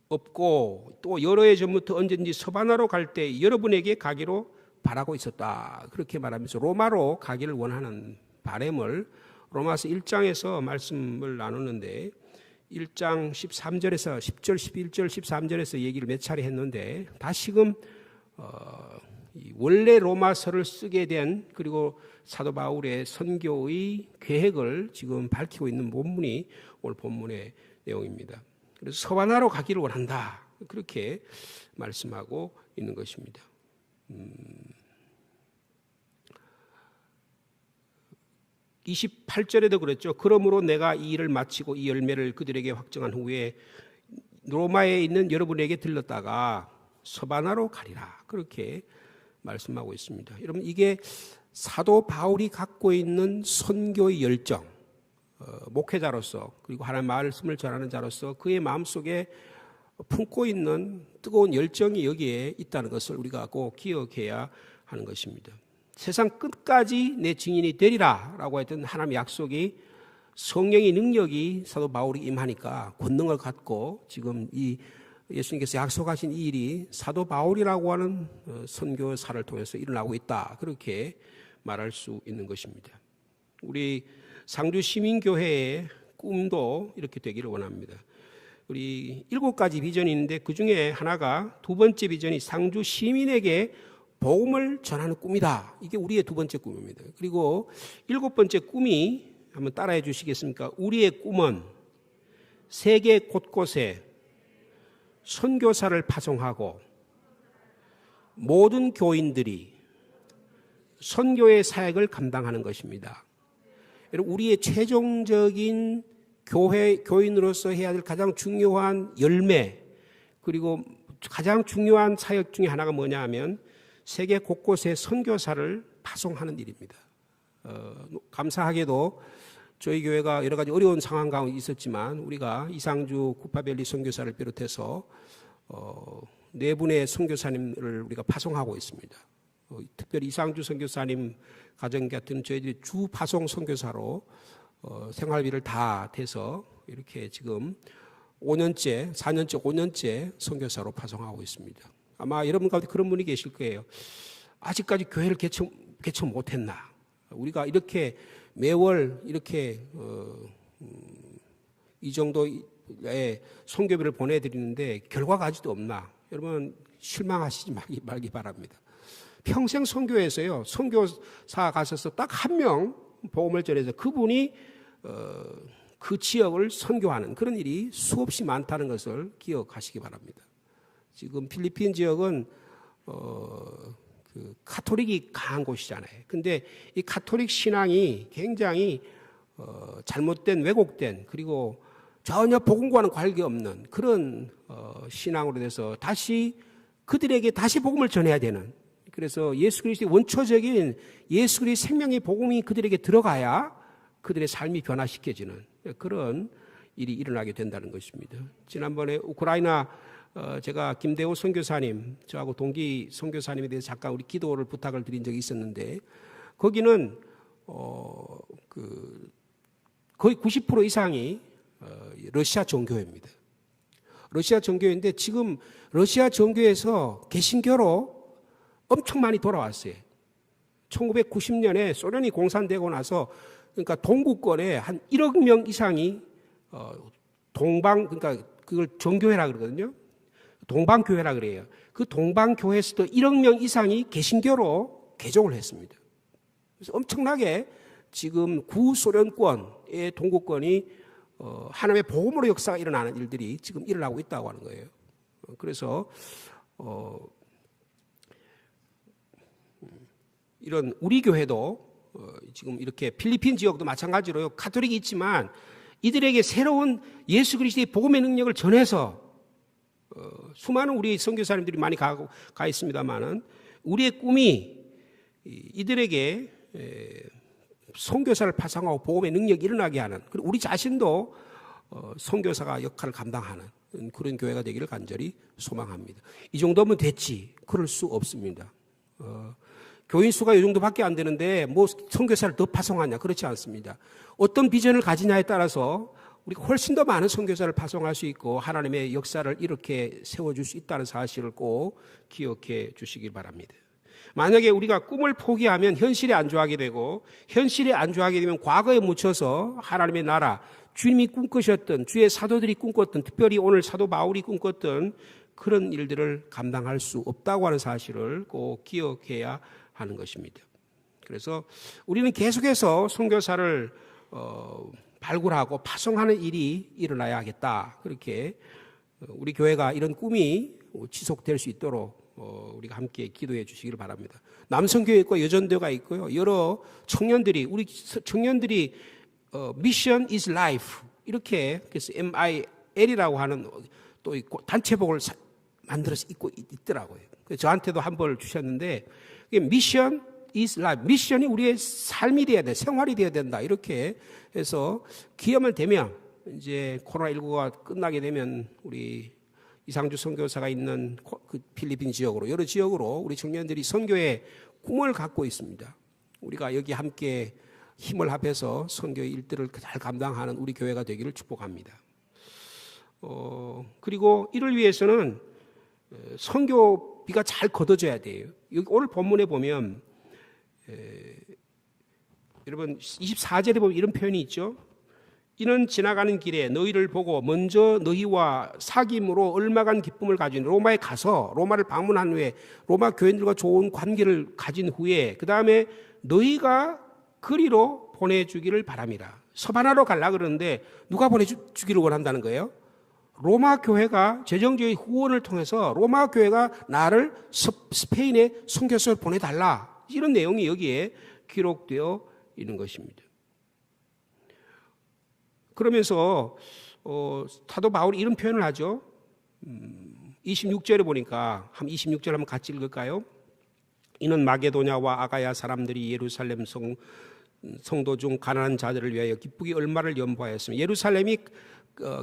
없고 또 여러 해 전부터 언제든지 서바나로 갈 때 여러분에게 가기로 바라고 있었다. 그렇게 말하면서 로마로 가기를 원하는 바람을 로마서 1장에서 말씀을 나누는데 1장 13절에서 10절, 11절, 13절에서 얘기를 몇 차례 했는데 다시금 원래 로마서를 쓰게 된, 그리고 사도 바울의 선교의 계획을 지금 밝히고 있는 본문이 오늘 본문의 내용입니다. 그래서 서바나로 가기를 원한다. 그렇게 말씀하고 있는 것입니다. 28절에도 그랬죠. 그러므로 내가 이 일을 마치고 이 열매를 그들에게 확정한 후에 로마에 있는 여러분에게 들렀다가 서바나로 가리라. 그렇게 말씀하고 있습니다. 여러분, 이게 사도 바울이 갖고 있는 선교의 열정, 목회자로서, 그리고 하나님의 말씀을 전하는 자로서 그의 마음속에 품고 있는 뜨거운 열정이 여기에 있다는 것을 우리가 꼭 기억해야 하는 것입니다. 세상 끝까지 내 증인이 되리라 라고 했던 하나님의 약속이, 성령의 능력이 사도 바울이 임하니까 권능을 갖고 지금 이 예수님께서 약속하신 이 일이 사도 바울이라고 하는 선교사를 통해서 일어나고 있다. 그렇게 말할 수 있는 것입니다. 우리 상주 시민교회의 꿈도 이렇게 되기를 원합니다. 우리 7가지 비전이 있는데 그 중에 하나가, 두 번째 비전이 상주 시민에게 복음을 전하는 꿈이다. 이게 우리의 두 번째 꿈입니다. 그리고 7번째 꿈이, 한번 따라해 주시겠습니까? 우리의 꿈은 세계 곳곳에 선교사를 파송하고 모든 교인들이 선교의 사역을 감당하는 것입니다. 여러분, 우리의 최종적인 교인으로서 해야 될 가장 중요한 열매, 그리고 가장 중요한 사역 중에 하나가 뭐냐 하면 세계 곳곳에 선교사를 파송하는 일입니다. 감사하게도 저희 교회가 여러 가지 어려운 상황 가운데 있었지만 우리가 이상주 쿠파밸리 선교사를 비롯해서 네 분의 선교사님을 우리가 파송하고 있습니다. 특별히 이상주 선교사님 가정 같은 저희들이 주 파송 선교사로 생활비를 다 대서 이렇게 지금 4년째 선교사로 파송하고 있습니다. 아마 여러분 가운데 그런 분이 계실 거예요. 아직까지 교회를 개척 못했나? 우리가 이렇게 매월 이렇게 이 정도의 선교비를 보내드리는데 결과가 아직도 없나? 여러분 실망하시지 말기 바랍니다. 평생 선교에서요, 선교사 가셔서 딱 한 명 복음을 전해서 그분이 그 지역을 선교하는 그런 일이 수없이 많다는 것을 기억하시기 바랍니다. 지금 필리핀 지역은 그 카톨릭이 강한 곳이잖아요. 근데 이 카톨릭 신앙이 굉장히 잘못된, 왜곡된, 그리고 전혀 복음과는 관계없는 그런 신앙으로 돼서 다시 그들에게 다시 복음을 전해야 되는, 그래서 예수 그리스도의 원초적인 예수 그리스도의 생명의 복음이 그들에게 들어가야 그들의 삶이 변화시켜지는 그런 일이 일어나게 된다는 것입니다. 지난번에 우크라이나 제가 김대호 선교사님, 저하고 동기 선교사님에 대해서 잠깐 우리 기도를 부탁을 드린 적이 있었는데, 거기는 거의 90% 이상이 러시아 종교입니다. 러시아 종교인데 지금 러시아 종교에서 개신교로 엄청 많이 돌아왔어요. 1990년에 소련이 공산되고 나서, 그러니까 동구권에 한 1억 명 이상이 그러니까 그걸 종교회라 그러거든요. 동방교회라 그래요. 그 동방교회에서도 1억 명 이상이 개신교로 개종을 했습니다. 그래서 엄청나게 지금 구소련권의 동구권이 하나님의 복음으로 역사가 일어나는 일들이 지금 일어나고 있다고 하는 거예요. 그래서 이런 우리 교회도 지금 이렇게 필리핀 지역도 마찬가지로 카톨릭이 있지만 이들에게 새로운 예수 그리스도의 복음의 능력을 전해서 수많은 우리 선교사님들이 많이 가 있습니다만은 우리의 꿈이 이들에게 선교사를 파송하고 복음의 능력이 일어나게 하는, 그리고 우리 자신도 선교사가 역할을 감당하는 그런 교회가 되기를 간절히 소망합니다. 이 정도면 됐지, 그럴 수 없습니다. 교인 수가 이 정도밖에 안 되는데 뭐 선교사를 더 파송하냐? 그렇지 않습니다. 어떤 비전을 가지냐에 따라서 우리가 훨씬 더 많은 선교사를 파송할 수 있고 하나님의 역사를 이렇게 세워줄 수 있다는 사실을 꼭 기억해 주시길 바랍니다. 만약에 우리가 꿈을 포기하면 현실에 안주하게 되고, 현실에 안주하게 되면 과거에 묻혀서 하나님의 나라, 주님이 꿈꾸셨던, 주의 사도들이 꿈꿨던, 특별히 오늘 사도 바울이 꿈꿨던 그런 일들을 감당할 수 없다고 하는 사실을 꼭 기억해야 하는 것입니다. 그래서 우리는 계속해서 선교사를 발굴하고 파송하는 일이 일어나야 하겠다. 그렇게 우리 교회가 이런 꿈이 지속될 수 있도록 우리가 함께 기도해 주시기를 바랍니다. 남성교회 있고 여전교회가 있고요. 여러 청년들이, 우리 청년들이 Mission is Life 이렇게 그래서 MIL이라고 하는 또 단체복을 만들어서 입고 있더라고요. 저한테도 한 벌 주셨는데, Mission is Life, 미션이 우리의 삶이 되어야 돼, 생활이 되어야 된다. 이렇게 해서 기회만 되면, 이제 코로나19가 끝나게 되면 우리 이상주 선교사가 있는 그 필리핀 지역으로, 여러 지역으로 우리 청년들이 선교의 꿈을 갖고 있습니다. 우리가 여기 함께 힘을 합해서 선교의 일들을 잘 감당하는 우리 교회가 되기를 축복합니다. 그리고 이를 위해서는 선교비가 잘 걷어져야 돼요. 여기 오늘 본문에 보면 여러분 24절에 보면 이런 표현이 있죠. 이는 지나가는 길에 너희를 보고 먼저 너희와 사귐으로 얼마간 기쁨을 가진 로마에 가서 로마를 방문한 후에 로마 교인들과 좋은 관계를 가진 후에 그 다음에 너희가 그리로 보내주기를 바랍니다. 서바나로 가려고 그러는데 누가 보내주기를 원한다는 거예요? 로마 교회가 재정적인 후원을 통해서 로마 교회가 나를 스페인에 선교사를 보내달라, 이런 내용이 여기에 기록되어 있는 것입니다. 그러면서 사도 바울이 이런 표현을 하죠. 26절에 보니까 한 26절 한번 같이 읽을까요? 이는 마게도냐와 아가야 사람들이 예루살렘 성 성도 중 가난한 자들을 위하여 기쁘게 얼마를 연보하였으며 예루살렘이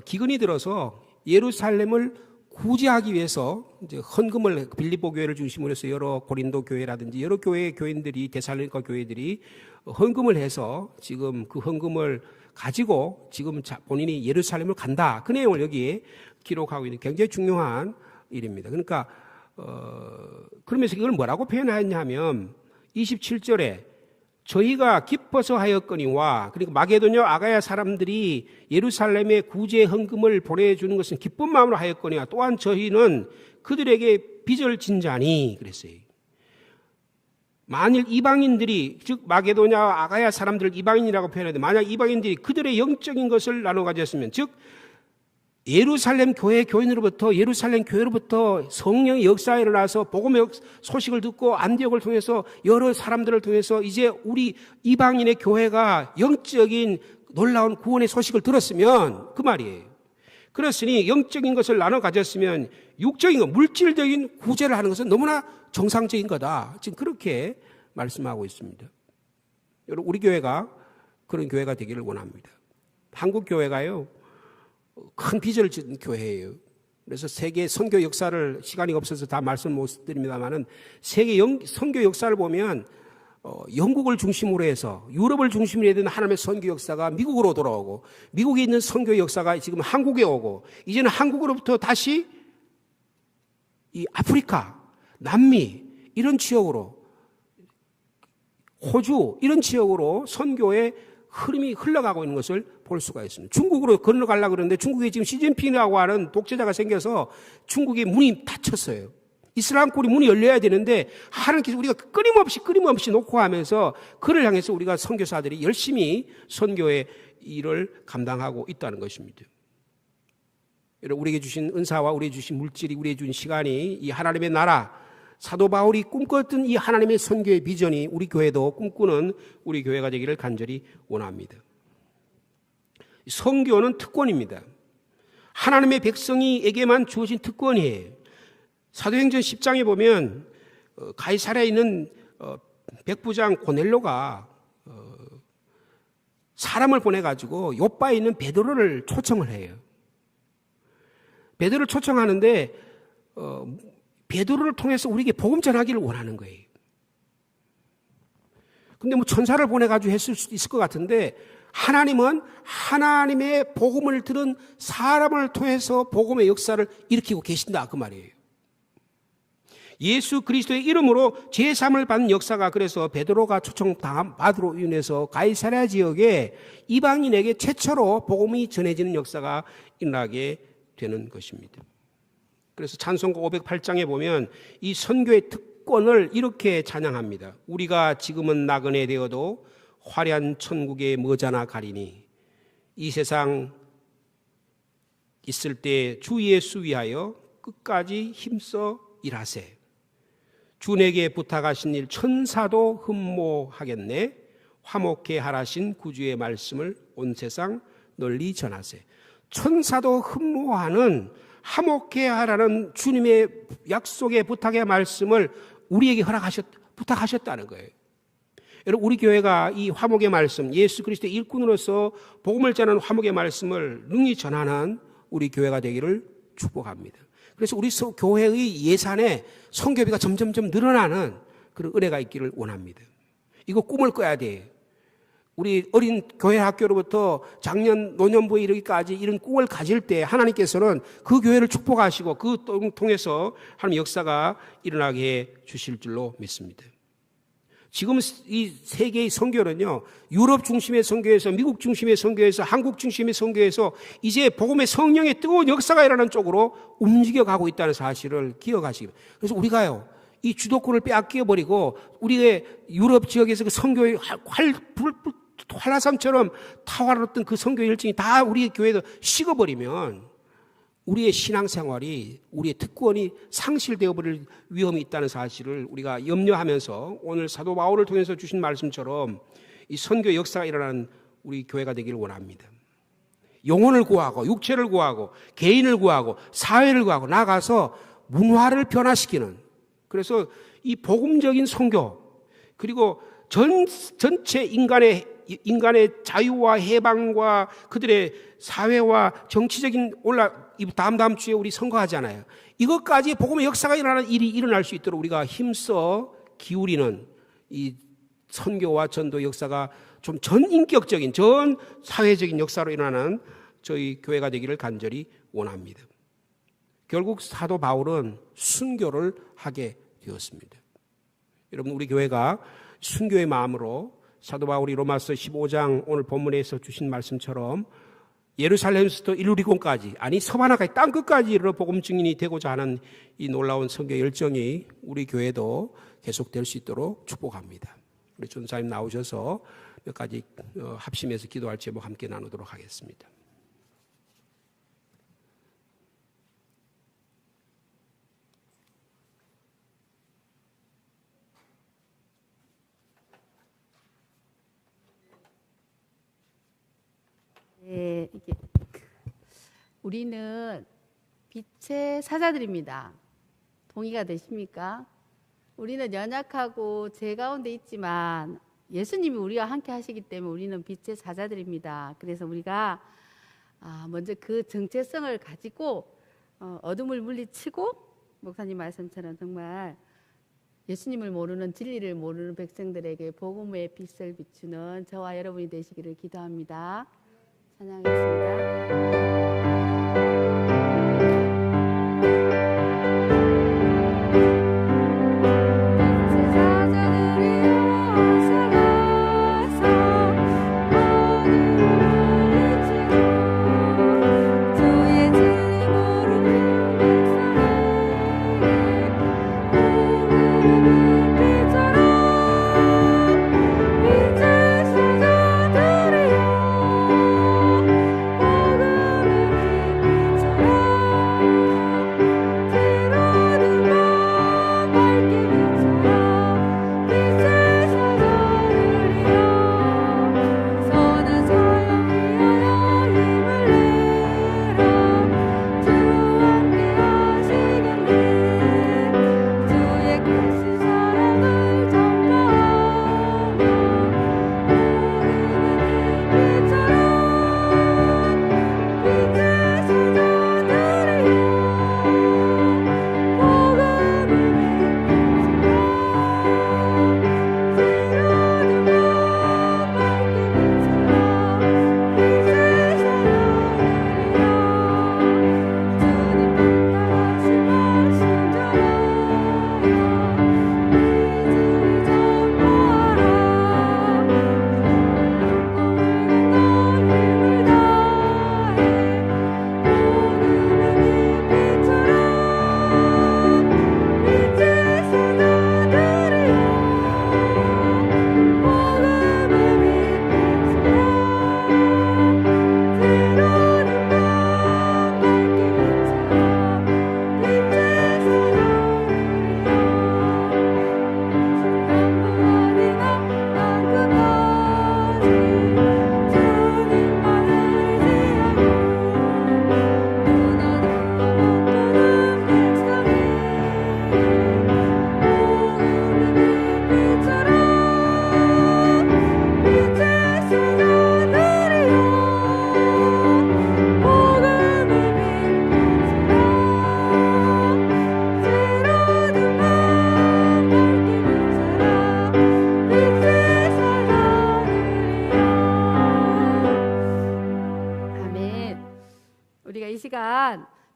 기근이 들어서 예루살렘을 구제하기 위해서 이제 헌금을 빌립보 교회를 중심으로 해서 여러 고린도 교회라든지 여러 교인들이 데살로니가 교회들이 헌금을 해서 지금 그 헌금을 가지고 지금 본인이 예루살렘을 간다. 그 내용을 여기에 기록하고 있는 굉장히 중요한 일입니다. 그러니까 그러면서 이걸 뭐라고 표현하였냐면 27절에 저희가 기뻐서 하였거니와 그리고 마게도냐 아가야 사람들이 예루살렘에 구제 헌금을 보내주는 것은 기쁜 마음으로 하였거니와 또한 저희는 그들에게 빚을 진 자니 그랬어요. 만일 이방인들이 즉 마게도냐 아가야 사람들을 이방인이라고 표현하는데 만약 이방인들이 그들의 영적인 것을 나눠 가졌으면 즉 예루살렘 교인으로부터 예루살렘 교회로부터 성령의 역사가 일어나서 복음의 소식을 듣고 안디옥을 통해서 여러 사람들을 통해서 이제 우리 이방인의 교회가 영적인 놀라운 구원의 소식을 들었으면 그 말이에요. 그렇으니 영적인 것을 나눠 가졌으면 육적인 것, 물질적인 구제를 하는 것은 너무나 정상적인 거다. 지금 그렇게 말씀하고 있습니다. 여러분 우리 교회가 그런 교회가 되기를 원합니다. 한국 교회가요. 큰 빚을 진 교회예요. 그래서 세계 선교 역사를 시간이 없어서 다 말씀 못 드립니다만은 세계 선교 역사를 보면 영국을 중심으로 해서 유럽을 중심으로 해야 되는 하나님의 선교 역사가 미국으로 돌아오고 미국에 있는 선교 역사가 지금 한국에 오고 이제는 한국으로부터 다시 이 아프리카, 남미 이런 지역으로 호주 이런 지역으로 선교의 흐름이 흘러가고 있는 것을 볼 수가 있습니다. 중국으로 건너가려고 그러는데 중국에 지금 시진핑이라고 하는 독재자가 생겨서 중국의 문이 닫혔어요. 이슬람권이 문이 열려야 되는데 하나님께서 우리가 끊임없이 놓고 하면서 그를 향해서 우리가 선교사들이 열심히 선교의 일을 감당하고 있다는 것입니다. 여러분 우리에게 주신 은사와 우리에게 주신 물질이 우리에게 주신 시간이 이 하나님의 나라 사도 바울이 꿈꿨던 이 하나님의 선교의 비전이 우리 교회도 꿈꾸는 우리 교회가 되기를 간절히 원합니다. 선교는 특권입니다. 하나님의 백성이에게만 주어진 특권이에요. 사도행전 10장에 보면 가이사랴에 있는 백부장 고넬로가 사람을 보내가지고 요빠에 있는 베드로를 초청을 해요. 베드로를 초청하는데 베드로를 통해서 우리에게 복음 전하기를 원하는 거예요. 근데 뭐 천사를 보내가지고 했을 수도 있을 것 같은데 하나님은 하나님의 복음을 들은 사람을 통해서 복음의 역사를 일으키고 계신다 그 말이에요. 예수 그리스도의 이름으로 제3을 받는 역사가 그래서 베드로가 초청받으로 인해서 가이사랴 지역에 이방인에게 최초로 복음이 전해지는 역사가 일어나게 되는 것입니다. 그래서 찬송가 508장에 보면 이 선교의 특권을 이렇게 찬양합니다. 우리가 지금은 나그네 되어도 화려한 천국에 머지않아 가리니 이 세상 있을 때 주 예수 위하여 끝까지 힘써 일하세. 주 내게 부탁하신 일 천사도 흠모하겠네. 화목해 하라신 구주의 말씀을 온 세상 널리 전하세. 천사도 흠모하는 화목해 하라는 주님의 약속의 부탁의 말씀을 우리에게 부탁하셨다는 거예요. 여러분 우리 교회가 이 화목의 말씀 예수 그리스도의 일꾼으로서 복음을 전하는 화목의 말씀을 능히 전하는 우리 교회가 되기를 축복합니다. 그래서 우리 교회의 예산에 선교비가 점점점 늘어나는 그런 은혜가 있기를 원합니다. 이거 꿈을 꿔야 돼요. 우리 어린 교회 학교로부터 작년 노년부에 이르기까지 이런 꿈을 가질 때 하나님께서는 그 교회를 축복하시고 그 통해서 하나님 역사가 일어나게 해 주실 줄로 믿습니다. 지금 이 세계의 선교는요, 유럽 중심의 선교에서 미국 중심의 선교에서 한국 중심의 선교에서 이제 복음의 성령의 뜨거운 역사가 일어나는 쪽으로 움직여가고 있다는 사실을 기억하시기 바랍니다. 그래서 우리가요, 이 주도권을 빼앗겨버리고 우리의 유럽 지역에서 그 선교의 활화산처럼 타와르던 그 선교 열정이 다 우리 교회에서 식어버리면 우리의 신앙생활이 우리의 특권이 상실되어 버릴 위험이 있다는 사실을 우리가 염려하면서 오늘 사도 바울을 통해서 주신 말씀처럼 이 선교 역사가 일어나는 우리 교회가 되기를 원합니다. 영혼을 구하고 육체를 구하고 개인을 구하고 사회를 구하고 나가서 문화를 변화시키는, 그래서 이 복음적인 선교 그리고 전체 인간의 자유와 해방과 그들의 사회와 정치적인 다음 주에 우리 선거하잖아요. 이것까지 복음의 역사가 일어나는 일이 일어날 수 있도록 우리가 힘써 기울이는 이 선교와 전도 역사가 좀 전인격적인, 전 사회적인 역사로 일어나는 저희 교회가 되기를 간절히 원합니다. 결국 사도 바울은 순교를 하게 되었습니다. 여러분, 우리 교회가 순교의 마음으로 사도 바울이 로마서 15장 오늘 본문에서 주신 말씀처럼 예루살렘에서부터 일루리콘까지, 아니 서바나까지 땅끝까지 이르러 복음 증인이 되고자 하는 이 놀라운 선교 열정이 우리 교회도 계속될 수 있도록 축복합니다. 우리 전사님 나오셔서 몇 가지 합심해서 기도할 제목 함께 나누도록 하겠습니다. 네, 우리는 빛의 사자들입니다. 동의가 되십니까? 우리는 연약하고 죄 가운데 있지만 예수님이 우리와 함께 하시기 때문에 우리는 빛의 사자들입니다. 그래서 우리가 먼저 그 정체성을 가지고 어둠을 물리치고 목사님 말씀처럼 정말 예수님을 모르는, 진리를 모르는 백성들에게 복음의 빛을 비추는 저와 여러분이 되시기를 기도합니다. 찬양하겠습니다.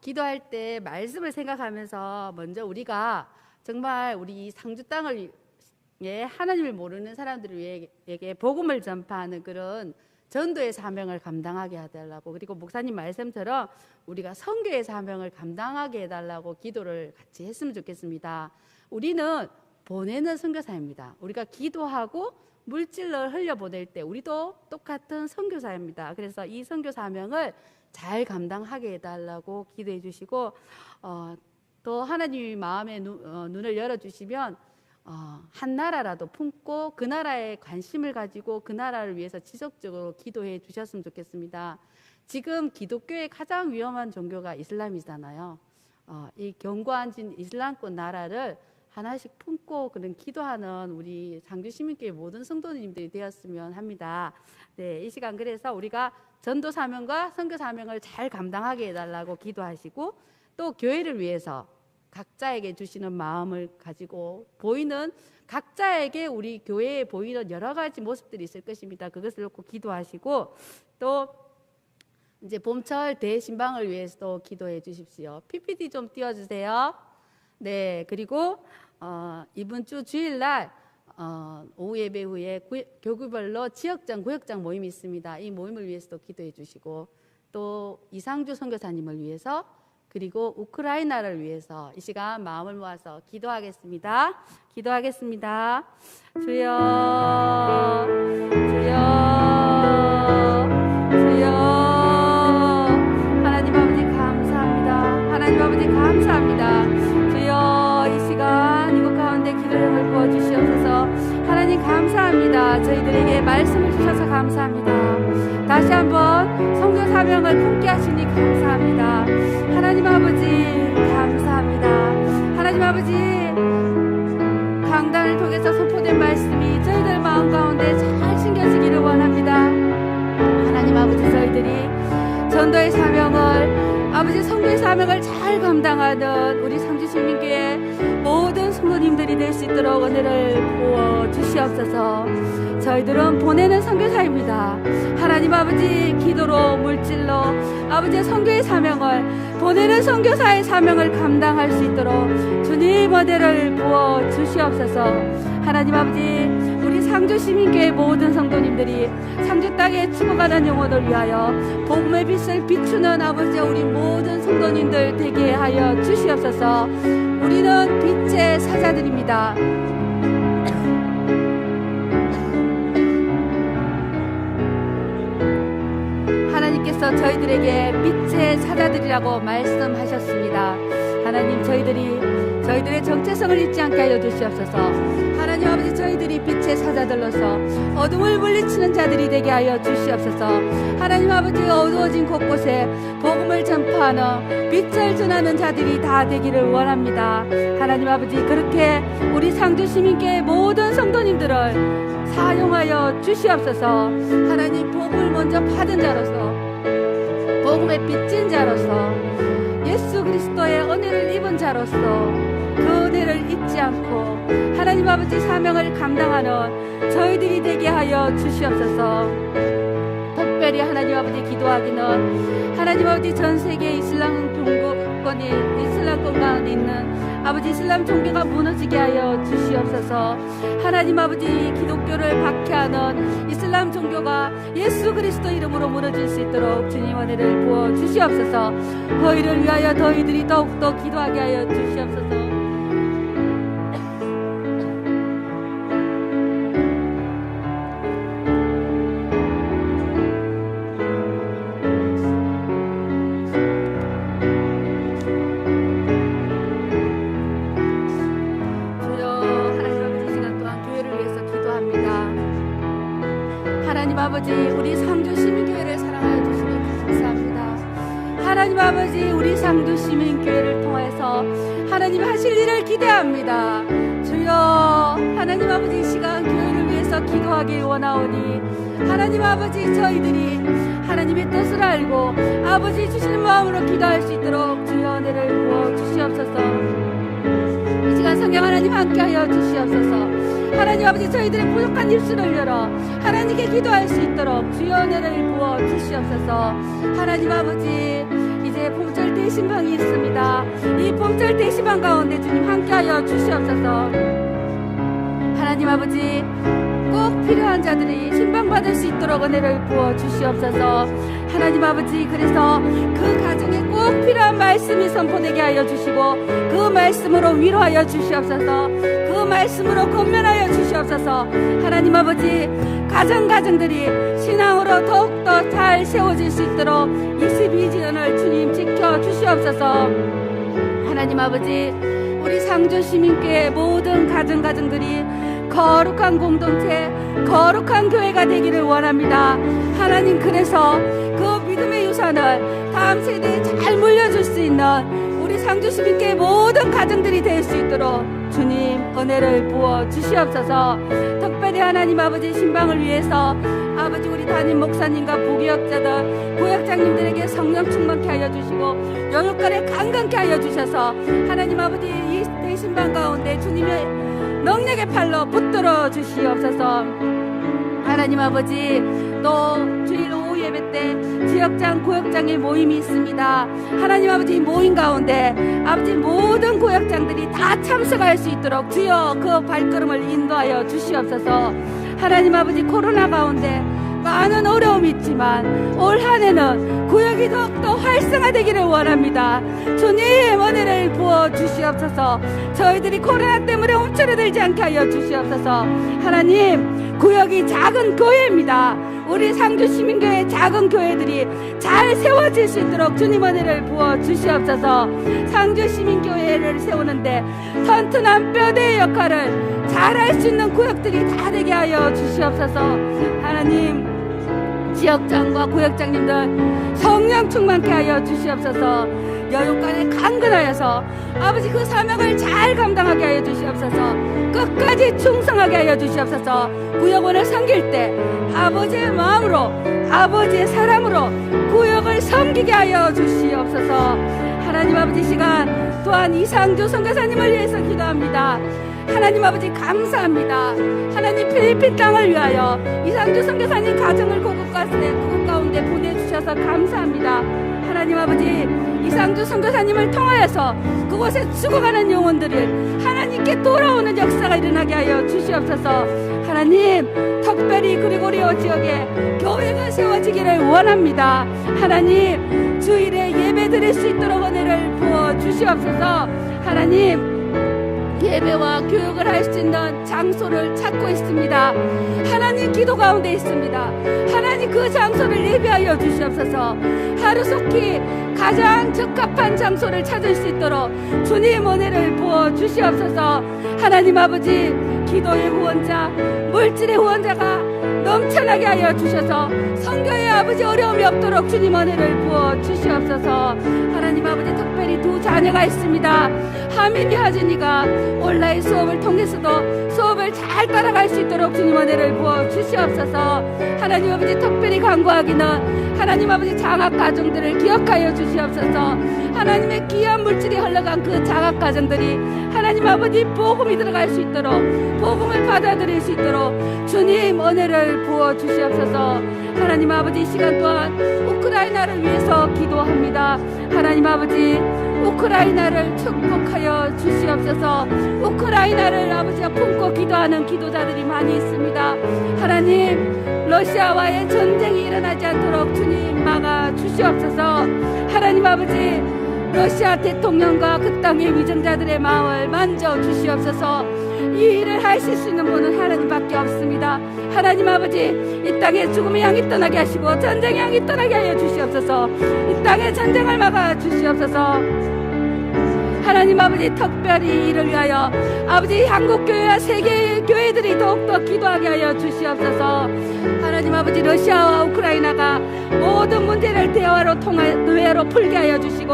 기도할 때 말씀을 생각하면서 먼저 우리가 정말 우리 상주 땅을 하나님을 모르는 사람들에게 복음을 전파하는 그런 전도의 사명을 감당하게 해달라고, 그리고 목사님 말씀처럼 우리가 선교의 사명을 감당하게 해달라고 기도를 같이 했으면 좋겠습니다. 우리는 보내는 선교사입니다. 우리가 기도하고 물질을 흘려보낼 때 우리도 똑같은 선교사입니다. 그래서 이 선교 사명을 잘 감당하게 해달라고 기도해 주시고, 또 하나님이 마음의 눈을 열어주시면 한 나라라도 품고 그 나라에 관심을 가지고 그 나라를 위해서 지속적으로 기도해 주셨으면 좋겠습니다. 지금 기독교의 가장 위험한 종교가 이슬람이잖아요. 이 견고한 이슬람권 나라를 하나씩 품고 그런 기도하는 우리 상주시민교회 모든 성도님들이 되었으면 합니다. 네, 이 시간 그래서 우리가 전도 사명과 선교 사명을 잘 감당하게 해달라고 기도하시고 또 교회를 위해서 각자에게 주시는 마음을 가지고 보이는 각자에게 우리 교회에 보이는 여러 가지 모습들이 있을 것입니다. 그것을 놓고 기도하시고 또 이제 봄철 대신방을 위해서도 기도해 주십시오. PPT 좀 띄워주세요. 네, 그리고 이번 주 주일날 오후 예배 후에 교구별로 지역장, 구역장 모임이 있습니다. 이 모임을 위해서도 기도해 주시고 또 이상주 선교사님을 위해서 그리고 우크라이나를 위해서 이 시간 마음을 모아서 기도하겠습니다. 기도하겠습니다. 주여, 주여, 주여. 하나님 아버지 감사합니다. 하나님 아버지 감사합니다. 주여, 이 시간 이곳 가운데 기도를 부어주시옵소서. 하나님 감사합니다. 저희들에게 말씀을 주셔서 감사합니다. 다시 한번 성교 사명을 품게 하시니 감사합니다. 하나님 아버지 감사합니다. 하나님 아버지 강단을 통해서 선포된 말씀이 저희들 마음 가운데 잘 심겨지기를 원합니다. 하나님 아버지 저희들이 전도의 사명을 아버지 선교의 사명을 잘 감당하는 우리 상주시민교회 모든 성도님들이 될 수 있도록 은혜를 부어 주시옵소서. 저희들은 보내는 선교사입니다. 하나님 아버지 기도로 물질로 아버지의 선교의 사명을 보내는 선교사의 사명을 감당할 수 있도록 주님 은혜를 부어 주시옵소서. 하나님 아버지 우리 상주시민교회 모든 성도님들이 상주 땅에 죽어가는 영혼을 위하여 복음의 빛을 비추는 아버지 우리 모든 성도님들 되게 하여 주시옵소서. 우리는 빛의 사자들입니다. 하나님께서 저희들에게 빛의 사자들이라고 말씀하셨습니다. 하나님 저희들의 정체성을 잊지 않게 하여 주시옵소서. 하나님 아버지 저희들이 빛의 사자들로서 어둠을 물리치는 자들이 되게 하여 주시옵소서. 하나님 아버지 어두워진 곳곳에 복음을 전파하는 빛을 전하는 자들이 다 되기를 원합니다. 하나님 아버지 그렇게 우리 상주시민교회 모든 성도님들을 사용하여 주시옵소서. 하나님 복음을 먼저 받은 자로서 복음의 빚진 자로서 예수 그리스도의 은혜를 입은 자로서 그 은혜를 잊지 않고 하나님 아버지 사명을 감당하는 저희들이 되게 하여 주시옵소서. 특별히 하나님 아버지 기도하기는 하나님 아버지 전 세계 이슬람 종교권이 이슬람권 가운데 있는 아버지 이슬람 종교가 무너지게 하여 주시옵소서. 하나님 아버지 기독교를 박해하는 이슬람 종교가 예수 그리스도 이름으로 무너질 수 있도록 주님 은혜를 부어 주시옵소서. 그 일을 위하여 저희들이 더욱더 기도하게 하여 주시옵소서. 아버지 우리 상주시민교회를 사랑하여 주시니 감사합니다. 하나님 아버지 우리 상주시민교회를 통해서 하나님 하실 일을 기대합니다. 주여 하나님 아버지 이 시간 교회를 위해서 기도하길 원하오니 하나님 아버지 저희들이 하나님의 뜻을 알고 아버지 주시는 마음으로 기도할 수 있도록 주여 은혜를 부어 주시옵소서. 이 시간 성령 하나님 함께하여 주시옵소서. 하나님 아버지 저희들의 부족한 입술을 열어 하나님께 기도할 수 있도록 주여 은혜를 부어 주시옵소서. 하나님 아버지 이제 봄철 대신방이 있습니다. 이 봄철 대신방 가운데 주님 함께하여 주시옵소서. 하나님 아버지 꼭 필요한 자들이 신방받을 수 있도록 은혜를 부어 주시옵소서. 하나님 아버지 그래서 그 가정에 꼭 필요한 말씀이 선포되게 하여 주시고 그 말씀으로 위로하여 주시옵소서. 그 말씀으로 권면하여 주시옵소서. 하나님 아버지 가정들이 신앙으로 더욱더 잘 세워질 수 있도록 22주년을 주님 지켜 주시옵소서. 하나님 아버지 우리 상주시민교회 모든 가정들이 거룩한 공동체 거룩한 교회가 되기를 원합니다. 하나님 그래서 그 믿음의 유산을 다음 세대에 잘 물려줄 수 있는 우리 상주 시민교회 모든 가정들이 될 수 있도록 주님 은혜를 부어 주시옵소서. 특별히 하나님 아버지 신방을 위해서 아버지 우리 담임 목사님과 부교역자들 구역장님들에게 성령 충만케 하여 주시고 영육간에 강건케 하여 주셔서 하나님 아버지 이 대신방 가운데 주님의 능력의 팔로 붙들어 주시옵소서. 하나님 아버지 또 주일 오후 예배 때 지역장 구역장의 모임이 있습니다. 하나님 아버지 모임 가운데 아버지 모든 구역장들이 다 참석할 수 있도록 주여 그 발걸음을 인도하여 주시옵소서. 하나님 아버지 코로나 가운데 많은 어려움이 있지만 올 한해는 구역이 더욱더 활성화되기를 원합니다. 주님 은혜를 부어 주시옵소서. 저희들이 코로나 때문에 움츠러들지 않게 하여 주시옵소서. 하나님 구역이 작은 교회입니다. 우리 상주 시민교회 작은 교회들이 잘 세워질 수 있도록 주님 은혜를 부어 주시옵소서. 상주 시민교회를 세우는데 튼튼한 뼈대의 역할을 잘할 수 있는 구역들이 다 되게 하여 주시옵소서. 하나님 지역장과 구역장님들 성령 충만케 하여 주시옵소서. 여육간에 강건하여서 아버지 그 사명을 잘 감당하게 하여 주시옵소서. 끝까지 충성하게 하여 주시옵소서. 구역원을 섬길 때 아버지의 마음으로 아버지의 사랑으로 구역을 섬기게 하여 주시옵소서. 하나님 아버지 시간 또한 이상주 선교사님을 위해서 기도합니다. 하나님 아버지 감사합니다. 하나님 필리핀 땅을 위하여 이상주 선교사님 가정을 그곳 가운데 보내주셔서 감사합니다. 하나님 아버지 이상주 선교사님을 통하여서 그곳에 죽어가는 영혼들을 하나님께 돌아오는 역사가 일어나게 하여 주시옵소서. 하나님 특별히 그리고리오 지역에 교회가 세워지기를 원합니다. 하나님 주일에 예배 드릴 수 있도록 은혜를 부어 주시옵소서. 하나님 예배와 교육을 할 수 있는 장소를 찾고 있습니다. 하나님 기도 가운데 있습니다. 하나님 그 장소를 예배하여 주시옵소서. 하루속히 가장 적합한 장소를 찾을 수 있도록 주님 은혜를 부어 주시옵소서. 하나님 아버지 기도의 후원자 물질의 후원자가 넘쳐나게 하여 주셔서 선교의 아버지 어려움이 없도록 주님 은혜를 부어 주시옵소서. 하나님 아버지 특별히 두 자녀가 있습니다. 하민이 하진이가 온라인 수업을 통해서도 수업을 잘 따라갈 수 있도록 주님 은혜를 부어 주시옵소서. 하나님 아버지 특별히 간구하기는 하나님 아버지 장학 가정들을 기억하여 주시옵소서. 하나님의 귀한 물질이 흘러간 그 장학 가정들이 하나님 아버지 복음이 들어갈 수 있도록 복음을 받아들일 수 있도록 주님 은혜를 부어 주시옵소서. 하나님 아버지 시간 또한 우크라이나를 위해서 기도합니다. 하나님 아버지 우크라이나를 축복하여 주시옵소서. 우크라이나를 아버지가 품고 기도하는 기도자들이 많이 있습니다. 하나님 러시아와의 전쟁이 일어나지 않도록 주님 막아 주시옵소서. 하나님 아버지 러시아 대통령과 그 땅의 위정자들의 마음을 만져 주시옵소서. 이 일을 하실 수 있는 분은 하나님밖에 없습니다. 하나님 아버지 이 땅에 죽음의 양이 떠나게 하시고 전쟁의 양이 떠나게 하여 주시옵소서. 이 땅에 전쟁을 막아 주시옵소서. 하나님 아버지 특별히 이를 위하여 아버지 한국교회와 세계 교회들이 더욱더 기도하게 하여 주시옵소서. 하나님 아버지 러시아와 우크라이나가 모든 문제를 대화로 풀게 하여 주시고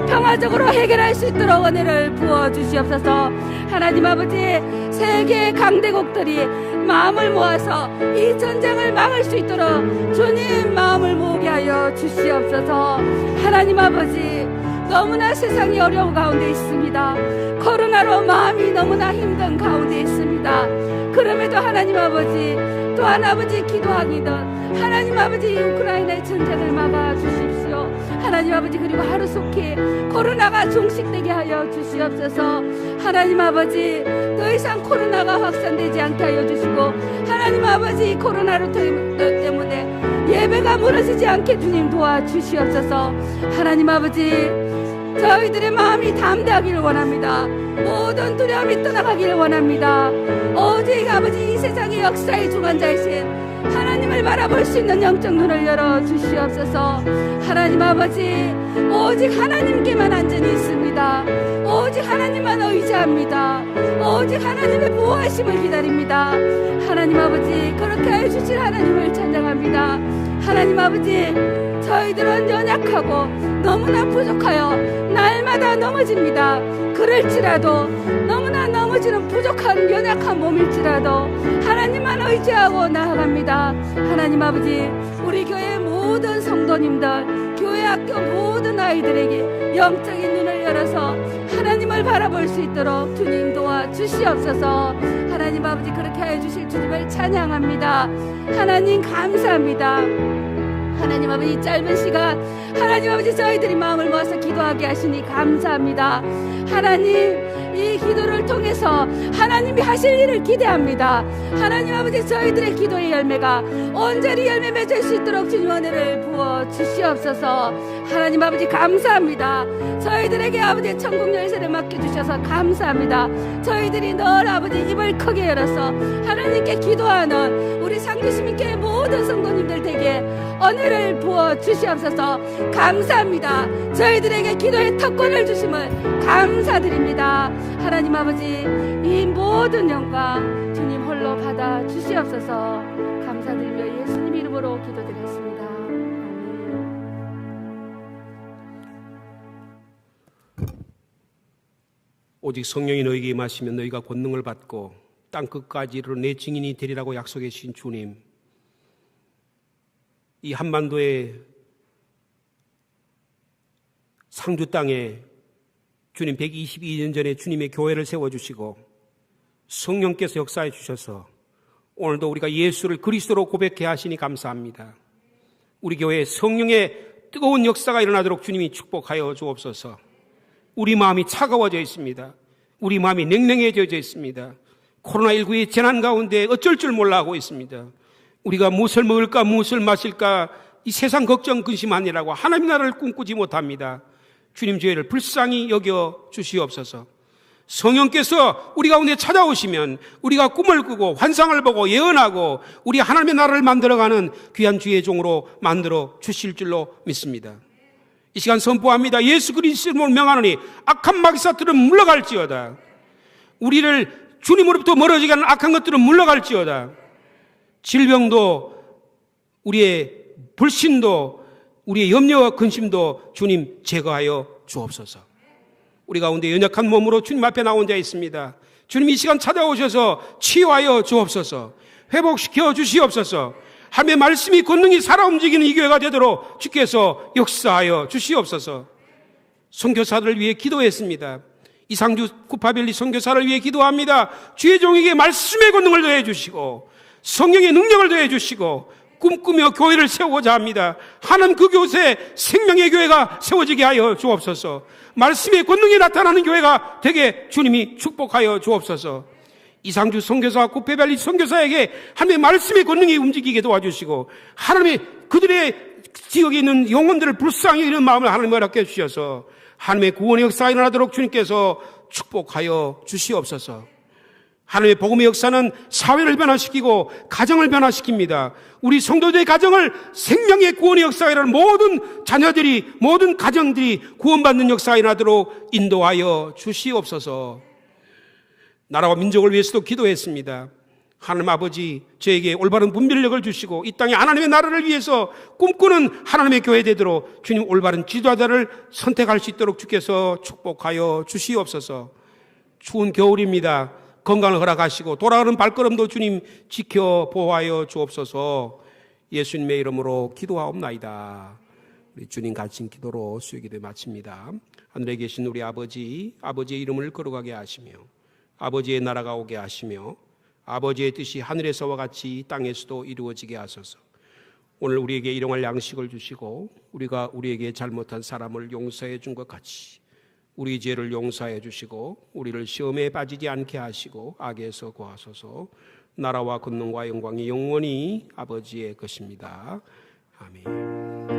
평화적으로 해결할 수 있도록 은혜를 부어 주시옵소서. 하나님 아버지 세계 강대국들이 마음을 모아서 이 전쟁을 막을 수 있도록 주님 마음을 모으게 하여 주시옵소서. 하나님 아버지 너무나 세상이 어려운 가운데 있습니다. 코로나로 마음이 너무나 힘든 가운데 있습니다. 그럼에도 하나님 아버지 또한 아버지 기도하기는 하나님 아버지 우크라이나의 전쟁을 막아 주십시오. 하나님 아버지 그리고 하루속히 코로나가 종식되게 하여 주시옵소서. 하나님 아버지 더 이상 코로나가 확산되지 않게 하여 주시고 하나님 아버지 코로나로 때문에 예배가 무너지지 않게 주님 도와주시옵소서. 하나님 아버지 저희들의 마음이 담대하기를 원합니다. 모든 두려움이 떠나가기를 원합니다. 오직 아버지 이 세상의 역사의 주관자이신 하나님을 바라볼 수 있는 영적 눈을 열어 주시옵소서. 하나님 아버지 오직 하나님께만 안전이 있습니다. 오직 하나님만 의지합니다. 오직 하나님의 보호하심을 기다립니다. 하나님 아버지 그렇게 해주실 하나님을 찬양합니다. 하나님 아버지 저희들은 연약하고 너무나 부족하여 날마다 넘어집니다. 그럴지라도 너무나 넘어지는 부족한 연약한 몸일지라도 하나님만 의지하고 나아갑니다. 하나님 아버지, 우리 교회 모든 성도님들, 교회 학교 모든 아이들에게 영적인 눈을 열어서 하나님을 바라볼 수 있도록 주님 도와 주시옵소서. 하나님 아버지, 그렇게 하여 주실 주님을 찬양합니다. 하나님 감사합니다. 하나님 아버지, 짧은 시간 하나님 아버지 저희들이 마음을 모아서 기도하게 하시니 감사합니다. 하나님, 이 기도를 통해서 하나님이 하실 일을 기대합니다. 하나님 아버지, 저희들의 기도의 열매가 온전히 열매 맺을 수 있도록 주님 은혜를 부어 주시옵소서. 하나님 아버지 감사합니다. 저희들에게 아버지 천국 열쇠를 맡겨주셔서 감사합니다. 저희들이 늘 아버지 입을 크게 열어서 하나님께 기도하는 우리 상주시민교회 모든 성도님들 되게 은혜를 부어 주시옵소서. 감사합니다. 저희들에게 기도의 특권을 주심을 감사드립니다. 하나님 아버지, 이 모든 영광 주님 홀로 받아 주시옵소서. 감사드리며 예수님 이름으로 기도드렸습니다. 오직 성령이 너희에게 임하시면 너희가 권능을 받고 땅 끝까지 이르러 내 증인이 되리라고 약속해 주신 주님, 이 한반도의 상주 땅에 주님 122년 전에 주님의 교회를 세워주시고 성령께서 역사해 주셔서 오늘도 우리가 예수를 그리스도로 고백해 하시니 감사합니다. 우리 교회에 성령의 뜨거운 역사가 일어나도록 주님이 축복하여 주옵소서. 우리 마음이 차가워져 있습니다. 우리 마음이 냉랭해져 있습니다. 코로나19의 재난 가운데 어쩔 줄 몰라 하고 있습니다. 우리가 무엇을 먹을까 무엇을 마실까 이 세상 걱정 근심하느라고 하나님 나라를 꿈꾸지 못합니다. 주님 저희를 불쌍히 여겨 주시옵소서. 성령께서 우리 가운데 찾아오시면 우리가 꿈을 꾸고 환상을 보고 예언하고 우리 하나님의 나라를 만들어가는 귀한 주의 종으로 만들어 주실 줄로 믿습니다. 이 시간 선포합니다. 예수 그리스도를 명하노니 악한 마귀사들은 물러갈지어다. 우리를 주님으로부터 멀어지게 하는 악한 것들은 물러갈지어다. 질병도 우리의 불신도 우리의 염려와 근심도 주님 제거하여 주옵소서. 우리 가운데 연약한 몸으로 주님 앞에 나온 자 있습니다. 주님 이 시간 찾아오셔서 치유하여 주옵소서. 회복시켜 주시옵소서. 하나님의 말씀이 권능이 살아 움직이는 이 교회가 되도록 주께서 역사하여 주시옵소서. 선교사들을 위해 기도했습니다. 이상주 쿠파벨리 선교사를 위해 기도합니다. 주의 종에게 말씀의 권능을 더해 주시고 성령의 능력을 더해 주시고 꿈꾸며 교회를 세우고자 합니다. 하나님 그 곳에 생명의 교회가 세워지게 하여 주옵소서. 말씀의 권능이 나타나는 교회가 되게 주님이 축복하여 주옵소서. 이상주 선교사와 쿠페벨리 선교사에게 하나님의 말씀의 권능이 움직이게 도와주시고 하나님의 그들의 지역에 있는 영혼들을 불쌍히 여기는 마음을 하나님 허락해 주셔서 하나님의 구원의 역사가 일어나도록 주님께서 축복하여 주시옵소서. 하나님의 복음의 역사는 사회를 변화시키고 가정을 변화시킵니다. 우리 성도들의 가정을 생명의 구원의 역사가 일어나는 모든 자녀들이 모든 가정들이 구원받는 역사가 일어나도록 인도하여 주시옵소서. 나라와 민족을 위해서도 기도했습니다. 하나님 아버지, 저에게 올바른 분별력을 주시고 이 땅에 하나님의 나라를 위해서 꿈꾸는 하나님의 교회 되도록 주님 올바른 지도자를 선택할 수 있도록 주께서 축복하여 주시옵소서. 추운 겨울입니다. 건강을 허락하시고 돌아가는 발걸음도 주님 지켜 보호하여 주옵소서. 예수님의 이름으로 기도하옵나이다. 우리 주님 가르친 기도로 수요기도 마칩니다. 하늘에 계신 우리 아버지, 아버지의 이름을 거룩하게 하시며 아버지의 나라가 오게 하시며 아버지의 뜻이 하늘에서와 같이 땅에서도 이루어지게 하소서. 오늘 우리에게 일용할 양식을 주시고 우리가 우리에게 잘못한 사람을 용서해 준 것 같이 우리 죄를 용서해 주시고 우리를 시험에 빠지지 않게 하시고 악에서 구하소서. 나라와 권능과 영광이 영원히 아버지의 것입니다. 아멘.